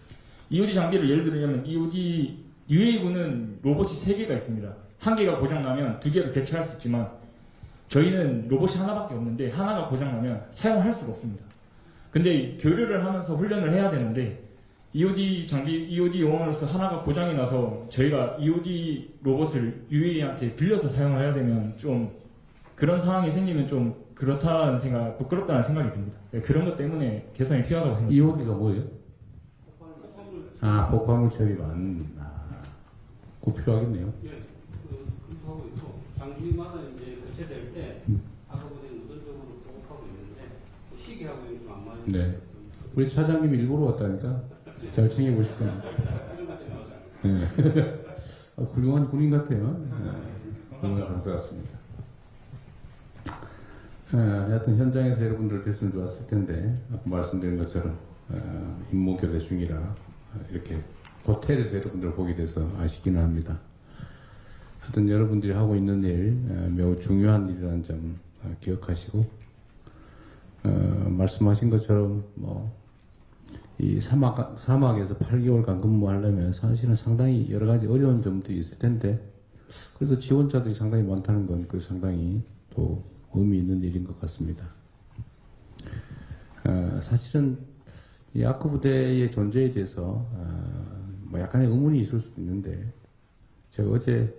S12: EOD 장비를 예를 들면 UAE군은 로봇이 3개가 있습니다. 한 개가 고장나면 2개로 대체할 수 있지만, 저희는 로봇이 하나밖에 없는데 하나가 고장나면 사용할 수가 없습니다. 근데 교류를 하면서 훈련을 해야 되는데, EOD 장비, EOD 용어로서 하나가 고장이 나서 저희가 EOD 로봇을 UAE한테 빌려서 사용을 해야 되면 좀 그런 상황이 생기면 좀 부끄럽다는 생각이 듭니다. 그런 것 때문에 개선이 필요하다고 생각합니다.
S10: EOD가 뭐예요? 폭발물 처리반. 그거 필요하겠네요.
S3: 예, 그렇게 하고 있고, 장비마다 이제 교체될 때 아까 보니 우선적으로 보급하고 있는데 시기하고 좀 안 맞는.
S10: 네. 우리 차장님이 일부러 왔다니까 잘 챙겨보실 거예요. 네. 훌륭한 군인 같아요. 훌륭한 강사 같습니다. 하여튼 현장에서 여러분들 뵀으면 좋았을 텐데, 아까 말씀드린 것처럼 임무 교대 중이라 이렇게 호텔에서 여러분들을 보게 돼서 아쉽기는 합니다. 하여튼 여러분들이 하고 있는 일 매우 중요한 일이라는 점 기억하시고, 말씀하신 것처럼 이 사막에서 8개월간 근무하려면 사실은 상당히 여러 가지 어려운 점들이 있을 텐데, 그래도 지원자들이 상당히 많다는 건 상당히 또 의미 있는 일인 것 같습니다. 사실은 이 아크 부대의 존재에 대해서 약간의 의문이 있을 수도 있는데, 제가 어제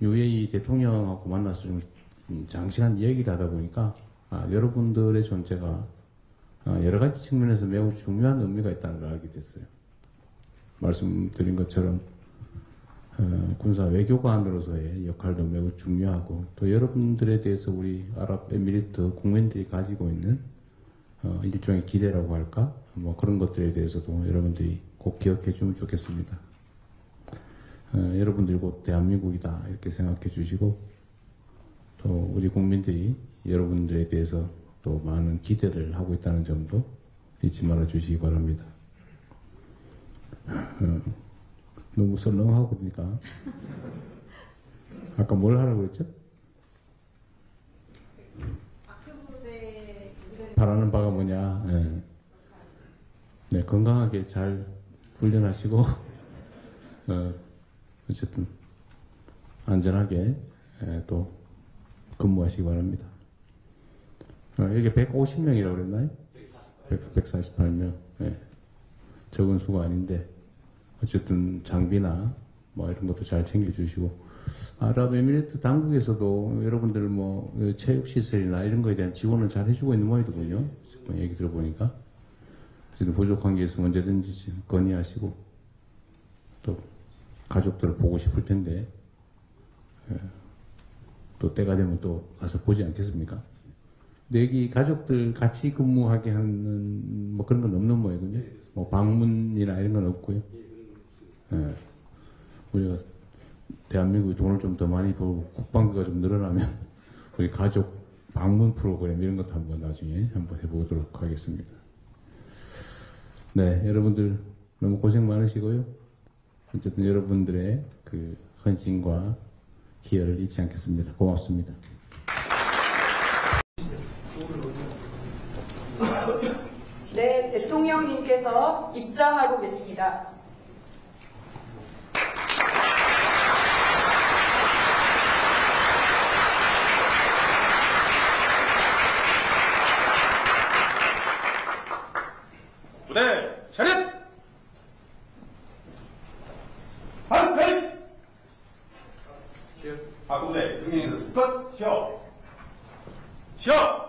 S10: UAE 대통령하고 만나서 좀 장시간 얘기를 하다 보니까 여러분들의 존재가 여러 가지 측면에서 매우 중요한 의미가 있다는 걸 알게 됐어요. 말씀드린 것처럼 군사 외교관으로서의 역할도 매우 중요하고, 또 여러분들에 대해서 우리 아랍에미리트 국민들이 가지고 있는 일종의 기대라고 할까? 뭐 그런 것들에 대해서도 여러분들이 꼭 기억해 주면 좋겠습니다. 여러분들이 곧 대한민국이다 이렇게 생각해 주시고, 또 우리 국민들이 여러분들에 대해서 또 많은 기대를 하고 있다는 점도 잊지 말아 주시기 바랍니다. 너무 썰렁하고 그러니까 아까 뭘 하라고 그랬죠? 바라는 바가 뭐냐? 네, 건강하게 잘 훈련하시고 어쨌든 안전하게 또 근무하시기 바랍니다. 이게 150명이라고 그랬나요? 148명. 예. 적은 수가 아닌데, 어쨌든 장비나 뭐 이런 것도 잘 챙겨주시고, 아랍에미리트 당국에서도 여러분들 뭐 체육시설이나 이런 거에 대한 지원을 잘 해주고 있는 모양이더군요. 얘기 들어보니까. 어쨌든 부족한 게 있으면 언제든지 건의하시고, 또 가족들을 보고 싶을 텐데, 예. 또 때가 되면 또 가서 보지 않겠습니까? 근데 여기 가족들 같이 근무하게 하는 뭐 그런 건 없는 모양이군요. 뭐 방문이나 이런 건 없고요. 예. 우리가 대한민국이 돈을 좀 더 많이 벌고 국방비가 좀 늘어나면 우리 가족 방문 프로그램 이런 것도 한번 나중에 한번 해보도록 하겠습니다. 네, 여러분들 너무 고생 많으시고요. 어쨌든 여러분들의 그 헌신과 기여를 잊지 않겠습니다. 고맙습니다.
S15: 네, 대통령님께서 입장하고 계십니다.
S13: 부대 차렷! 한패! 박부대 등행에서 끝! 쉬어! 쉬어!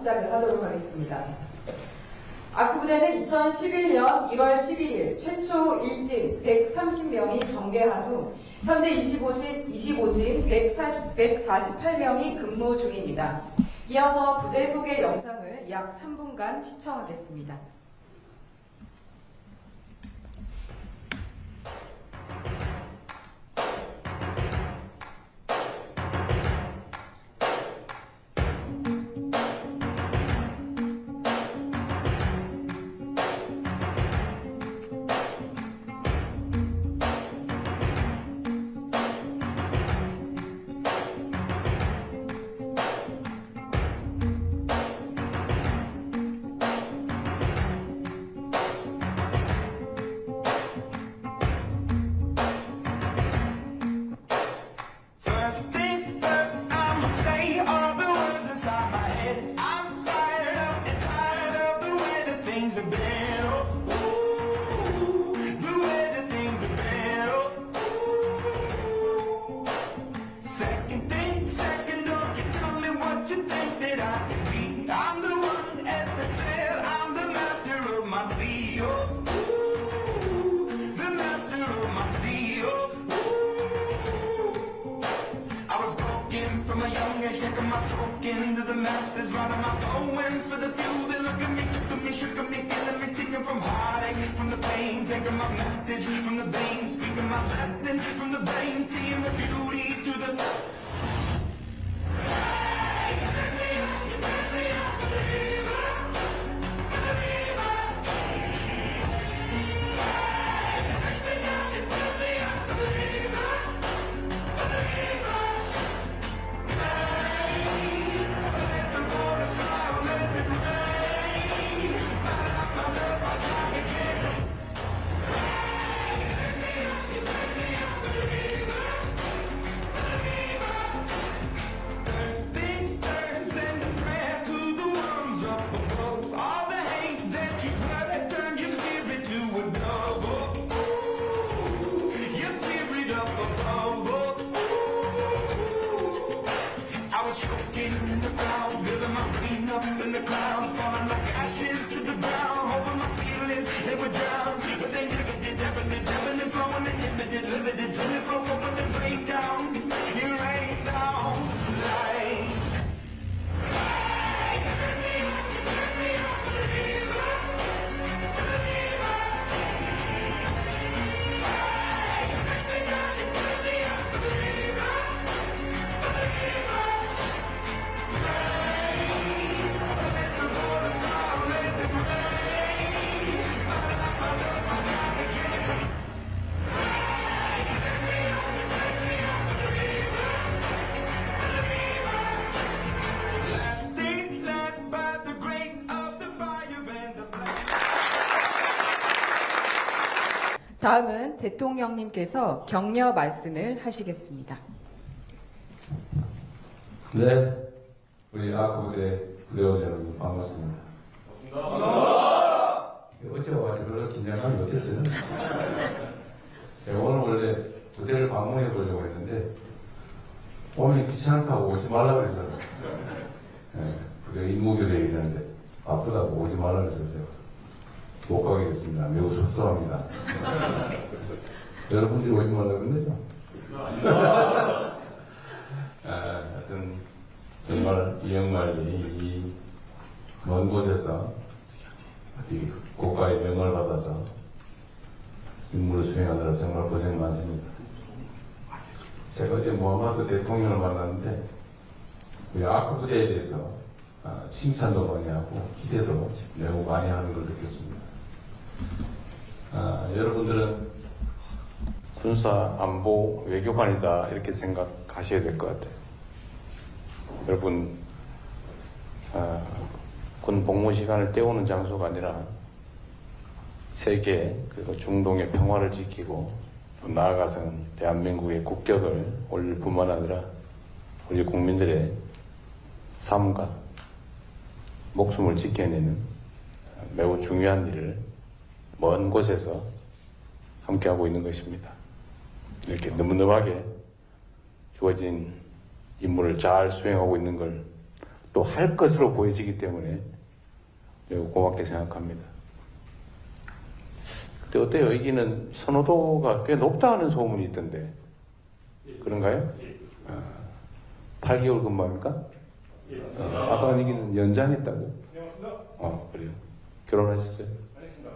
S15: 시작을 하도록 하겠습니다. 아크부대는 2011년 1월 11일 최초 일진 130명이 정계한 후 현재 25진 148명이 근무 중입니다. 이어서 부대 소개 영상을 약 3분간 시청하겠습니다.
S14: Into the masses, writing my poems for the few that look at me, took at me, shook at me, killing me, singing from heartache, from the pain, taking my message from the veins, speaking my lesson from the brain, seeing the beauty through the.
S1: 다음은 대통령님께서 격려 말씀을 하시겠습니다.
S4: 네, 우리 아쿠부대 부대원 여러분 반갑습니다. 어제 와가지고 그런 긴장감이 어땠어요? 제가 오늘 원래 부대를 방문해 보려고 했는데 오면 귀찮다고 오지 말라고 그래서 부대 임무교대에 있는데 아프다고 오지 말라고 해서 제가 못 가게 됐습니다. 매우 섭섭합니다. 여러분들이 오지 말라고 그랬죠? 하여튼 정말 이 양말이 먼 곳에서 이 국가의 명을 받아서 임무를 수행하느라 정말 고생 많습니다. 제가 어제 모하마드 대통령을 만났는데 우리 아크 부대에 대해서 칭찬도 많이 하고 기대도 매우 많이 하는 걸 느꼈습니다. 여러분들은
S2: 군사 안보 외교관이다 이렇게 생각하셔야 될 것 같아요. 여러분 군 복무 시간을 때우는 장소가 아니라 세계 그리고 중동의 평화를 지키고 또 나아가서는 대한민국의 국격을 올릴 뿐만 아니라 우리 국민들의 삶과 목숨을 지켜내는 매우 중요한 일을 먼 곳에서 함께하고 있는 것입니다. 이렇게 너무너무하게 주어진 임무를 잘 수행하고 있는 걸 또 할 것으로 보여지기 때문에 매우 고맙게 생각합니다. 근데 어때요? 여기는 선호도가 꽤 높다 하는 소문이 있던데 그런가요? 8개월 근무합니까? 아까 얘기는 연장했다고? 그래요? 결혼하셨어요?
S13: 안 했습니다.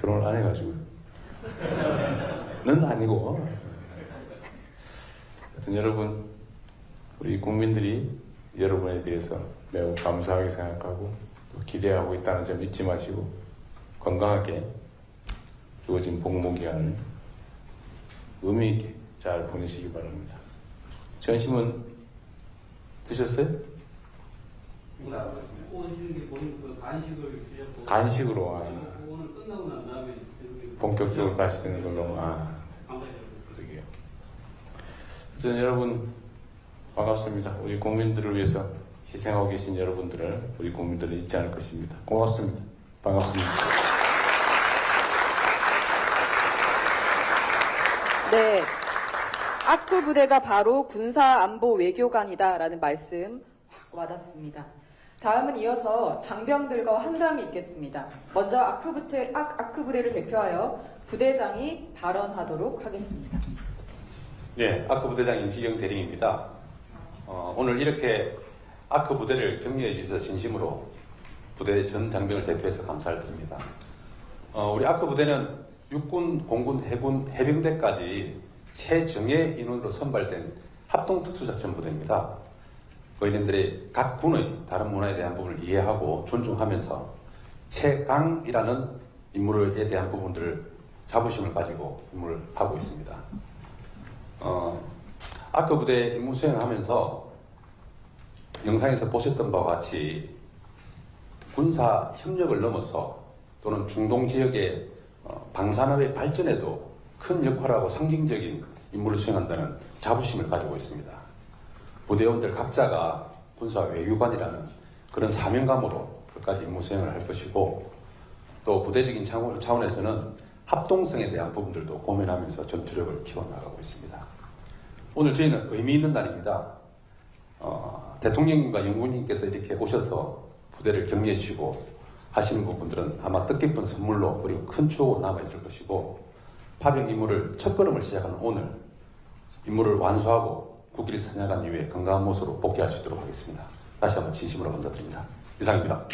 S2: 결혼을 안 해가지고요. 는 아니고. 하여튼 여러분, 우리 국민들이 여러분에 대해서 매우 감사하게 생각하고 또 기대하고 있다는 점 잊지 마시고 건강하게 주어진 복무기간을 의미있게 잘 보내시기 바랍니다. 점심은 드셨어요?
S3: 오시는 게 보니까 그 간식을 드셨고
S2: 간식으로
S3: 오늘 끝나고 난 다음에
S2: 본격적으로 다시 되는 걸로 그러게요. 하여튼 여러분 반갑습니다. 우리 국민들을 위해서 희생하고 계신 여러분들을 우리 국민들은 잊지 않을 것입니다. 고맙습니다. 반갑습니다.
S15: 네, 아크 부대가 바로 군사안보 외교관이다라는 말씀 확 와닿습니다. 다음은 이어서 장병들과 환담이 있겠습니다. 먼저 아크 부대를 대표하여 부대장이 발언하도록 하겠습니다.
S4: 네, 아크 부대장 임시경 대령입니다. 오늘 이렇게 아크 부대를 격려해 주셔서 진심으로 부대 전 장병을 대표해서 감사를 드립니다. 우리 아크 부대는 육군, 공군, 해군, 해병대까지 최정예 인원으로 선발된 합동특수작전 부대입니다. 의원님들이 각 군의 다른 문화에 대한 부분을 이해하고 존중하면서 최강이라는 임무에 대한 부분들을 자부심을 가지고 임무를 하고 있습니다. 아크 부대 임무 수행을 하면서 영상에서 보셨던 바와 같이 군사 협력을 넘어서 또는 중동 지역의 방산업의 발전에도 큰 역할하고 상징적인 임무를 수행한다는 자부심을 가지고 있습니다. 부대원들 각자가 군사 외교관이라는 그런 사명감으로 끝까지 임무 수행을 할 것이고 또 부대적인 차원에서는 합동성에 대한 부분들도 고민하면서 전투력을 키워나가고 있습니다. 오늘 저희는 의미 있는 날입니다. 대통령님과 영군님께서 이렇게 오셔서 부대를 격려해 주시고 하시는 부분들은 아마 뜻깊은 선물로 그리고 큰 추억으로 남아있을 것이고 파병 임무를 첫걸음을 시작하는 오늘 임무를 완수하고 국기를 선양한 이후에 건강한 모습으로 복귀할 수 있도록 하겠습니다. 다시 한번 진심으로 감사드립니다. 이상입니다.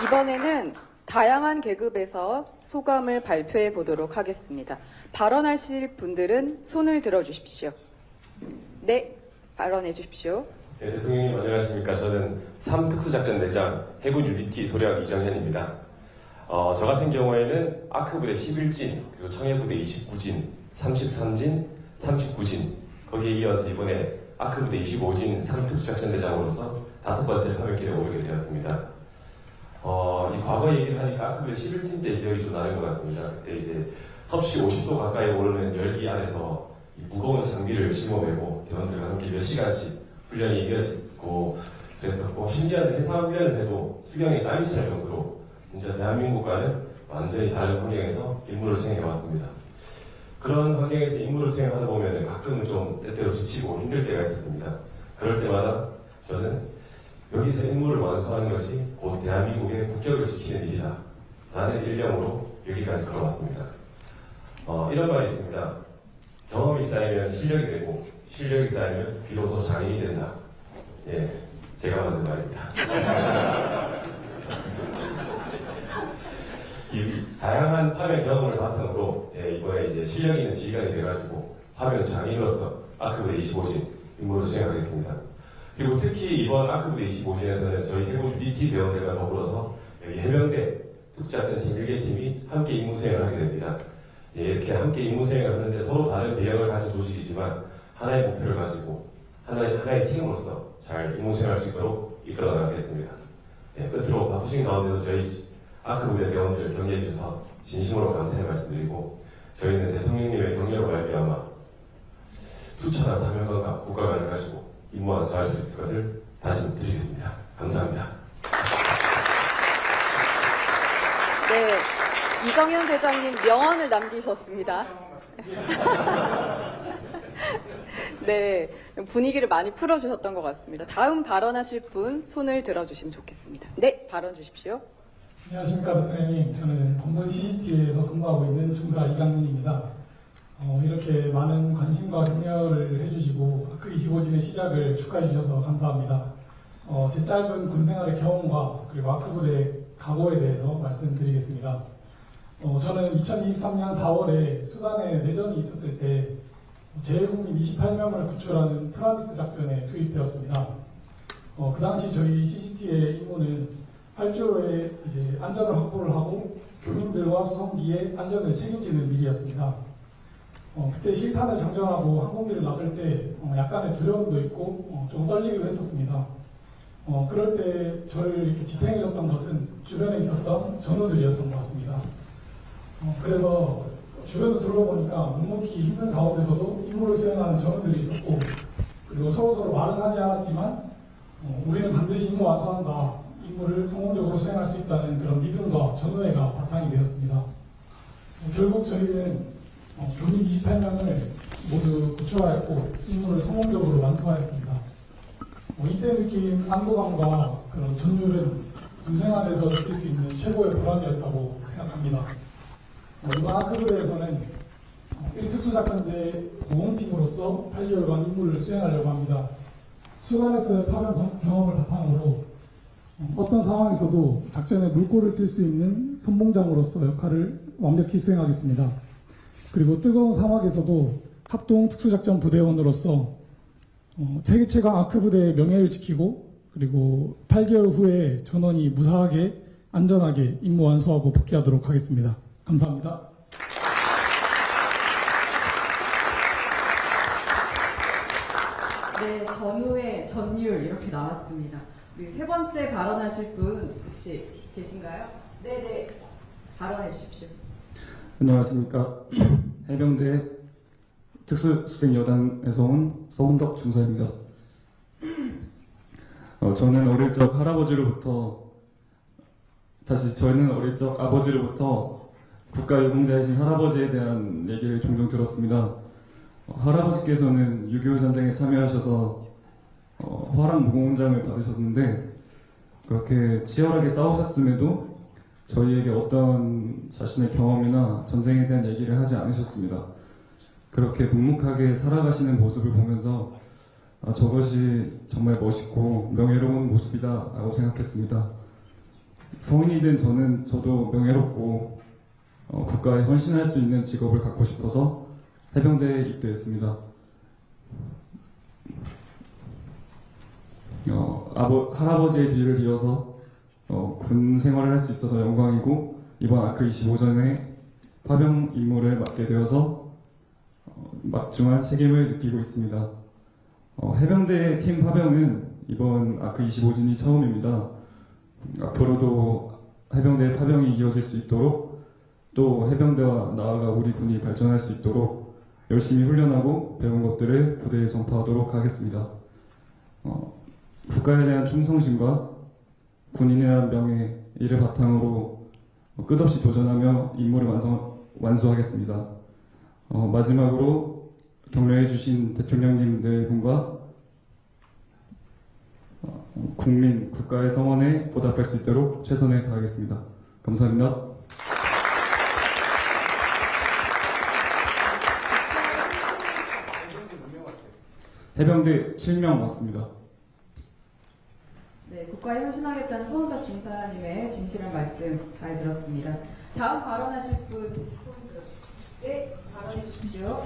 S15: 이번에는 다양한 계급에서 소감을 발표해 보도록 하겠습니다. 발언하실 분들은 손을 들어주십시오. 네, 발언해 주십시오.
S5: 네, 대통령님 안녕하십니까. 저는 3특수작전대장 해군 UDT 소령 이정현입니다. 저 같은 경우에는 아크부대 11진, 그리고 청해부대 29진, 33진, 39진, 거기에 이어서 이번에 아크부대 25진 3특수작전대장으로서 5번째 파병길에 오르게 되었습니다. 이 과거 얘기를 하니까 아크부대 11진 때 기억이 좀 나는 것 같습니다. 그때 이제 섭씨 50도 가까이 오르는 열기 안에서 이 무거운 장비를 짊어매고 대원들과 함께 몇 시간씩 훈련이 이어지고 그랬었고, 심지어 해상훈련을 해도 수경이 땀이 찰 정도로 진짜 대한민국과는 완전히 다른 환경에서 임무를 수행해왔습니다. 그런 환경에서 임무를 수행하다 보면 가끔은 좀 때때로 지치고 힘들 때가 있었습니다. 그럴 때마다 저는 여기서 임무를 완수하는 것이 곧 대한민국의 국격을 지키는 일이다 라는 일념으로 여기까지 걸어왔습니다. 이런 말이 있습니다. 경험이 쌓이면 실력이 되고 실력이 쌓이면 비로소 장인이 된다. 예, 제가 만든 말입니다. 이 다양한 파병 경험을 바탕으로 이번에 이제 실력 있는 지휘관이 돼가지고 파병 장인으로서 아크부대 25진 임무를 수행하겠습니다. 그리고 특히 이번 아크부대 25진에서는 저희 해군 UDT 대원들과 더불어서 여기 해병대 특수작전팀 1개팀이 함께 임무 수행을 하게 됩니다. 이렇게 함께 임무 수행을 하는데 서로 다른 배경을 가진 조직이지만 하나의 목표를 가지고 하나의 팀으로서 잘 임무 수행할 수 있도록 이끌어 나가겠습니다. 끝으로 바쁘신 가운데도 저희 아크부대 대원들을 격려해 주셔서 진심으로 감사의 말씀드리고, 저희는 대통령님의 격려로 말미암아 투철한 사명감과 국가관을 가지고 임무 완수할 수 있을 것을 다시 드리겠습니다. 감사합니다.
S15: 네, 이정현 대장님 명언을 남기셨습니다. 네, 분위기를 많이 풀어주셨던 것 같습니다. 다음 발언하실 분 손을 들어주시면 좋겠습니다. 네, 발언 주십시오.
S6: 안녕하십니까, 대통령님. 저는 본부 CGT에서 근무하고 있는 중사 이강민입니다. 이렇게 많은 관심과 격려를 해주시고 아크 25진의 시작을 축하해 주셔서 감사합니다. 제 짧은 군 생활의 경험과 그리고 아크부대 각오에 대해서 말씀드리겠습니다. 저는 2023년 4월에 수단에 내전이 있었을 때 제해국민 28명을 구출하는 프라미스 작전에 투입되었습니다. 그 당시 저희 CCT의 임무는 8조의 이제 안전을 확보를 하고 교민들과 수송기의 안전을 책임지는 일이었습니다. 그때 실탄을 장전하고 항공기를 나설 때 약간의 두려움도 있고 좀 떨리기도 했었습니다. 그럴 때 저를 이렇게 지탱해줬던 것은 주변에 있었던 전우들이었던 것 같습니다. 그래서 주변을 둘러보니까 묵묵히 힘든 가운데서도 임무를 수행하는 전우들이 있었고, 그리고 서로서로 말은 하지 않았지만 우리는 반드시 임무 완수한다, 임무를 성공적으로 수행할 수 있다는 그런 믿음과 전우애가 바탕이 되었습니다. 결국 저희는 교민 28명을 모두 구출하였고 임무를 성공적으로 완수하였습니다. 이때 느낀 안도감과 그런 전율은 군생활에서 느낄 수 있는 최고의 보람이었다고 생각합니다. 이번 아크부대에서는 1특수작전대 고공팀으로서 8개월간 임무를 수행하려고 합니다. 수관에서의 파병 경험을 바탕으로 어떤 상황에서도 작전에 물꼬를 뜰 수 있는 선봉장으로서 역할을 완벽히 수행하겠습니다. 그리고 뜨거운 사막에서도 합동 특수작전 부대원으로서 세계 최강 아크부대의 명예를 지키고, 그리고 8개월 후에 전원이 무사하게 안전하게 임무 완수하고 복귀하도록 하겠습니다. 감사합니다.
S1: 네, 전후의 전율 이렇게 나왔습니다. 우리 세 번째 발언하실 분 혹시 계신가요? 네네, 발언해 주십시오.
S7: 안녕하십니까. 해병대 특수수색여단에서 온 서운덕 중사입니다. 저는 어릴 적 아버지로부터 국가유공자이신 할아버지에 대한 얘기를 종종 들었습니다. 할아버지께서는 6.25 전쟁에 참여하셔서 화랑무공장을 받으셨는데, 그렇게 치열하게 싸우셨음에도 저희에게 어떤 자신의 경험이나 전쟁에 대한 얘기를 하지 않으셨습니다. 그렇게 묵묵하게 살아가시는 모습을 보면서 저것이 정말 멋있고 명예로운 모습이다 라고 생각했습니다. 성인이 된 저도 명예롭고 국가에 헌신할 수 있는 직업을 갖고 싶어서 해병대에 입대했습니다. 할아버지의 뒤를 이어서 군 생활을 할 수 있어서 영광이고, 이번 아크 25전에 파병 임무를 맡게 되어서 막중한 책임을 느끼고 있습니다. 해병대 팀 파병은 이번 아크 25진이 처음입니다. 앞으로도 해병대 파병이 이어질 수 있도록 또 해병대와 나아가 우리 군이 발전할 수 있도록 열심히 훈련하고 배운 것들을 부대에 전파하도록 하겠습니다. 국가에 대한 충성심과 군인에 대한 명예 이를 바탕으로 끝없이 도전하며 임무를 완수하겠습니다. 마지막으로 격려해주신 대통령님들과 국민, 국가의 성원에 보답할 수 있도록 최선을 다하겠습니다. 감사합니다. 해병대 7명 왔습니다.
S1: 네, 국가에 헌신하겠다는 서원덕 중사님의 진실한 말씀 잘 들었습니다. 다음 발언하실 분 손 들어주십시오. 네, 발언해 주십시오.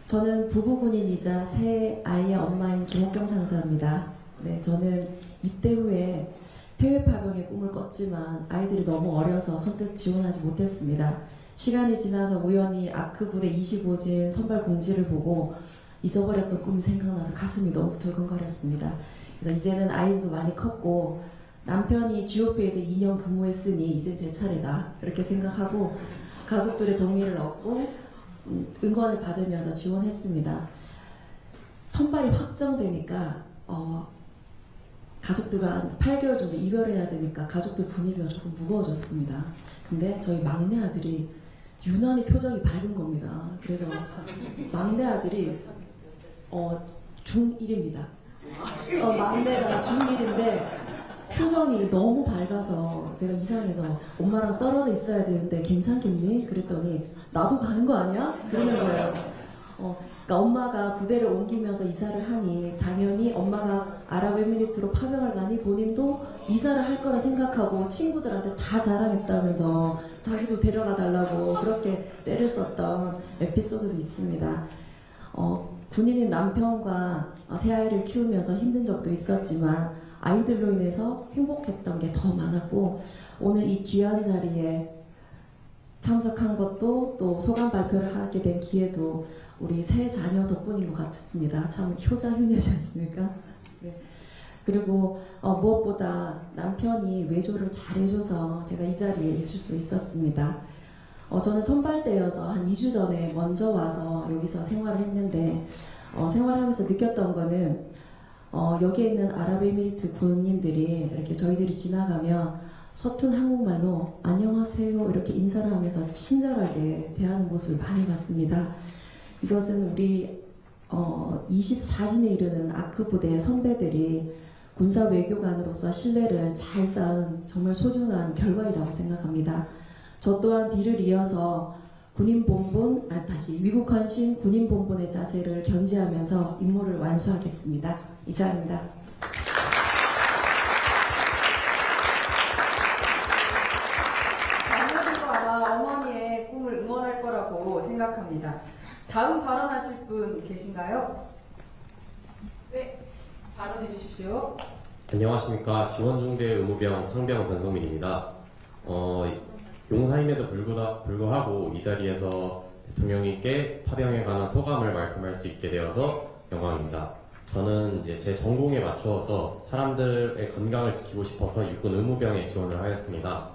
S8: 저는 부부군인이자 새 아이의 엄마인 김옥경 상사입니다. 네, 저는 입대 후에 해외 파병의 꿈을 꿨지만 아이들이 너무 어려서 선뜻 지원하지 못했습니다. 시간이 지나서 우연히 아크 부대 25진 선발 공지를 보고 잊어버렸던 꿈이 생각나서 가슴이 너무 두근거렸습니다. 그래서 이제는 아이들도 많이 컸고 남편이 GOP에서 2년 근무했으니 이제 제 차례다 그렇게 생각하고 가족들의 동의를 얻고 응원을 받으면서 지원했습니다. 선발이 확정되니까 가족들과 한 8개월 정도 이별해야 되니까 가족들 분위기가 조금 무거워졌습니다. 근데 저희 막내 아들이 유난히 표정이 밝은 겁니다. 그래서 막내 아들이 중1입니다. 막내가 중1인데 표정이 너무 밝아서 제가 이상해서 엄마랑 떨어져 있어야 되는데 괜찮겠니? 그랬더니 나도 가는 거 아니야? 그러는 거예요. 그러니까 엄마가 부대를 옮기면서 이사를 하니 당연히 엄마가 아랍에미리트로 파병을 가니 본인도 이사를 할 거라 생각하고 친구들한테 다 자랑했다면서 자기도 데려가 달라고 그렇게 때를 썼던 에피소드도 있습니다. 군인인 남편과 새아이를 키우면서 힘든 적도 있었지만 아이들로 인해서 행복했던 게 더 많았고 오늘 이 귀한 자리에 참석한 것도 또 소감 발표를 하게 된 기회도 우리 새 자녀 덕분인 것 같습니다. 참 효자효녀지 않습니까? 네. 그리고 무엇보다 남편이 외조를 잘해줘서 제가 이 자리에 있을 수 있었습니다. 저는 선발대여서 한 2주 전에 먼저 와서 여기서 생활을 했는데 생활하면서 느꼈던 거는 여기에 있는 아랍에미리트 군인들이 이렇게 저희들이 지나가면 서툰 한국말로 안녕하세요 이렇게 인사를 하면서 친절하게 대하는 모습을 많이 봤습니다. 이것은 우리 24진에 이르는 아크 부대 선배들이 군사 외교관으로서 신뢰를 잘 쌓은 정말 소중한 결과이라고 생각합니다. 저 또한 뒤를 이어서 위국 헌신 군인본분의 자세를 견지하면서 임무를 완수하겠습니다. 이상입니다.
S1: 자녀들도 아마 어머니의 꿈을 응원할 거라고 생각합니다. 다음 발언하실 분 계신가요? 네, 발언해 주십시오.
S9: 안녕하십니까. 지원중대 의무병 상병 전성민입니다. 용사임에도 불구하고 이 자리에서 대통령님께 파병에 관한 소감을 말씀할 수 있게 되어서 영광입니다. 저는 이제 제 전공에 맞추어서 사람들의 건강을 지키고 싶어서 육군 의무병에 지원을 하였습니다.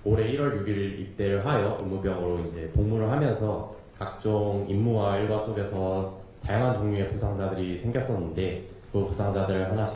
S9: 올해 1월 6일 입대를 하여 의무병으로 이제 복무를 하면서 각종 임무와 일과 속에서 다양한 종류의 부상자들이 생겼었는데 그 부상자들을 하나씩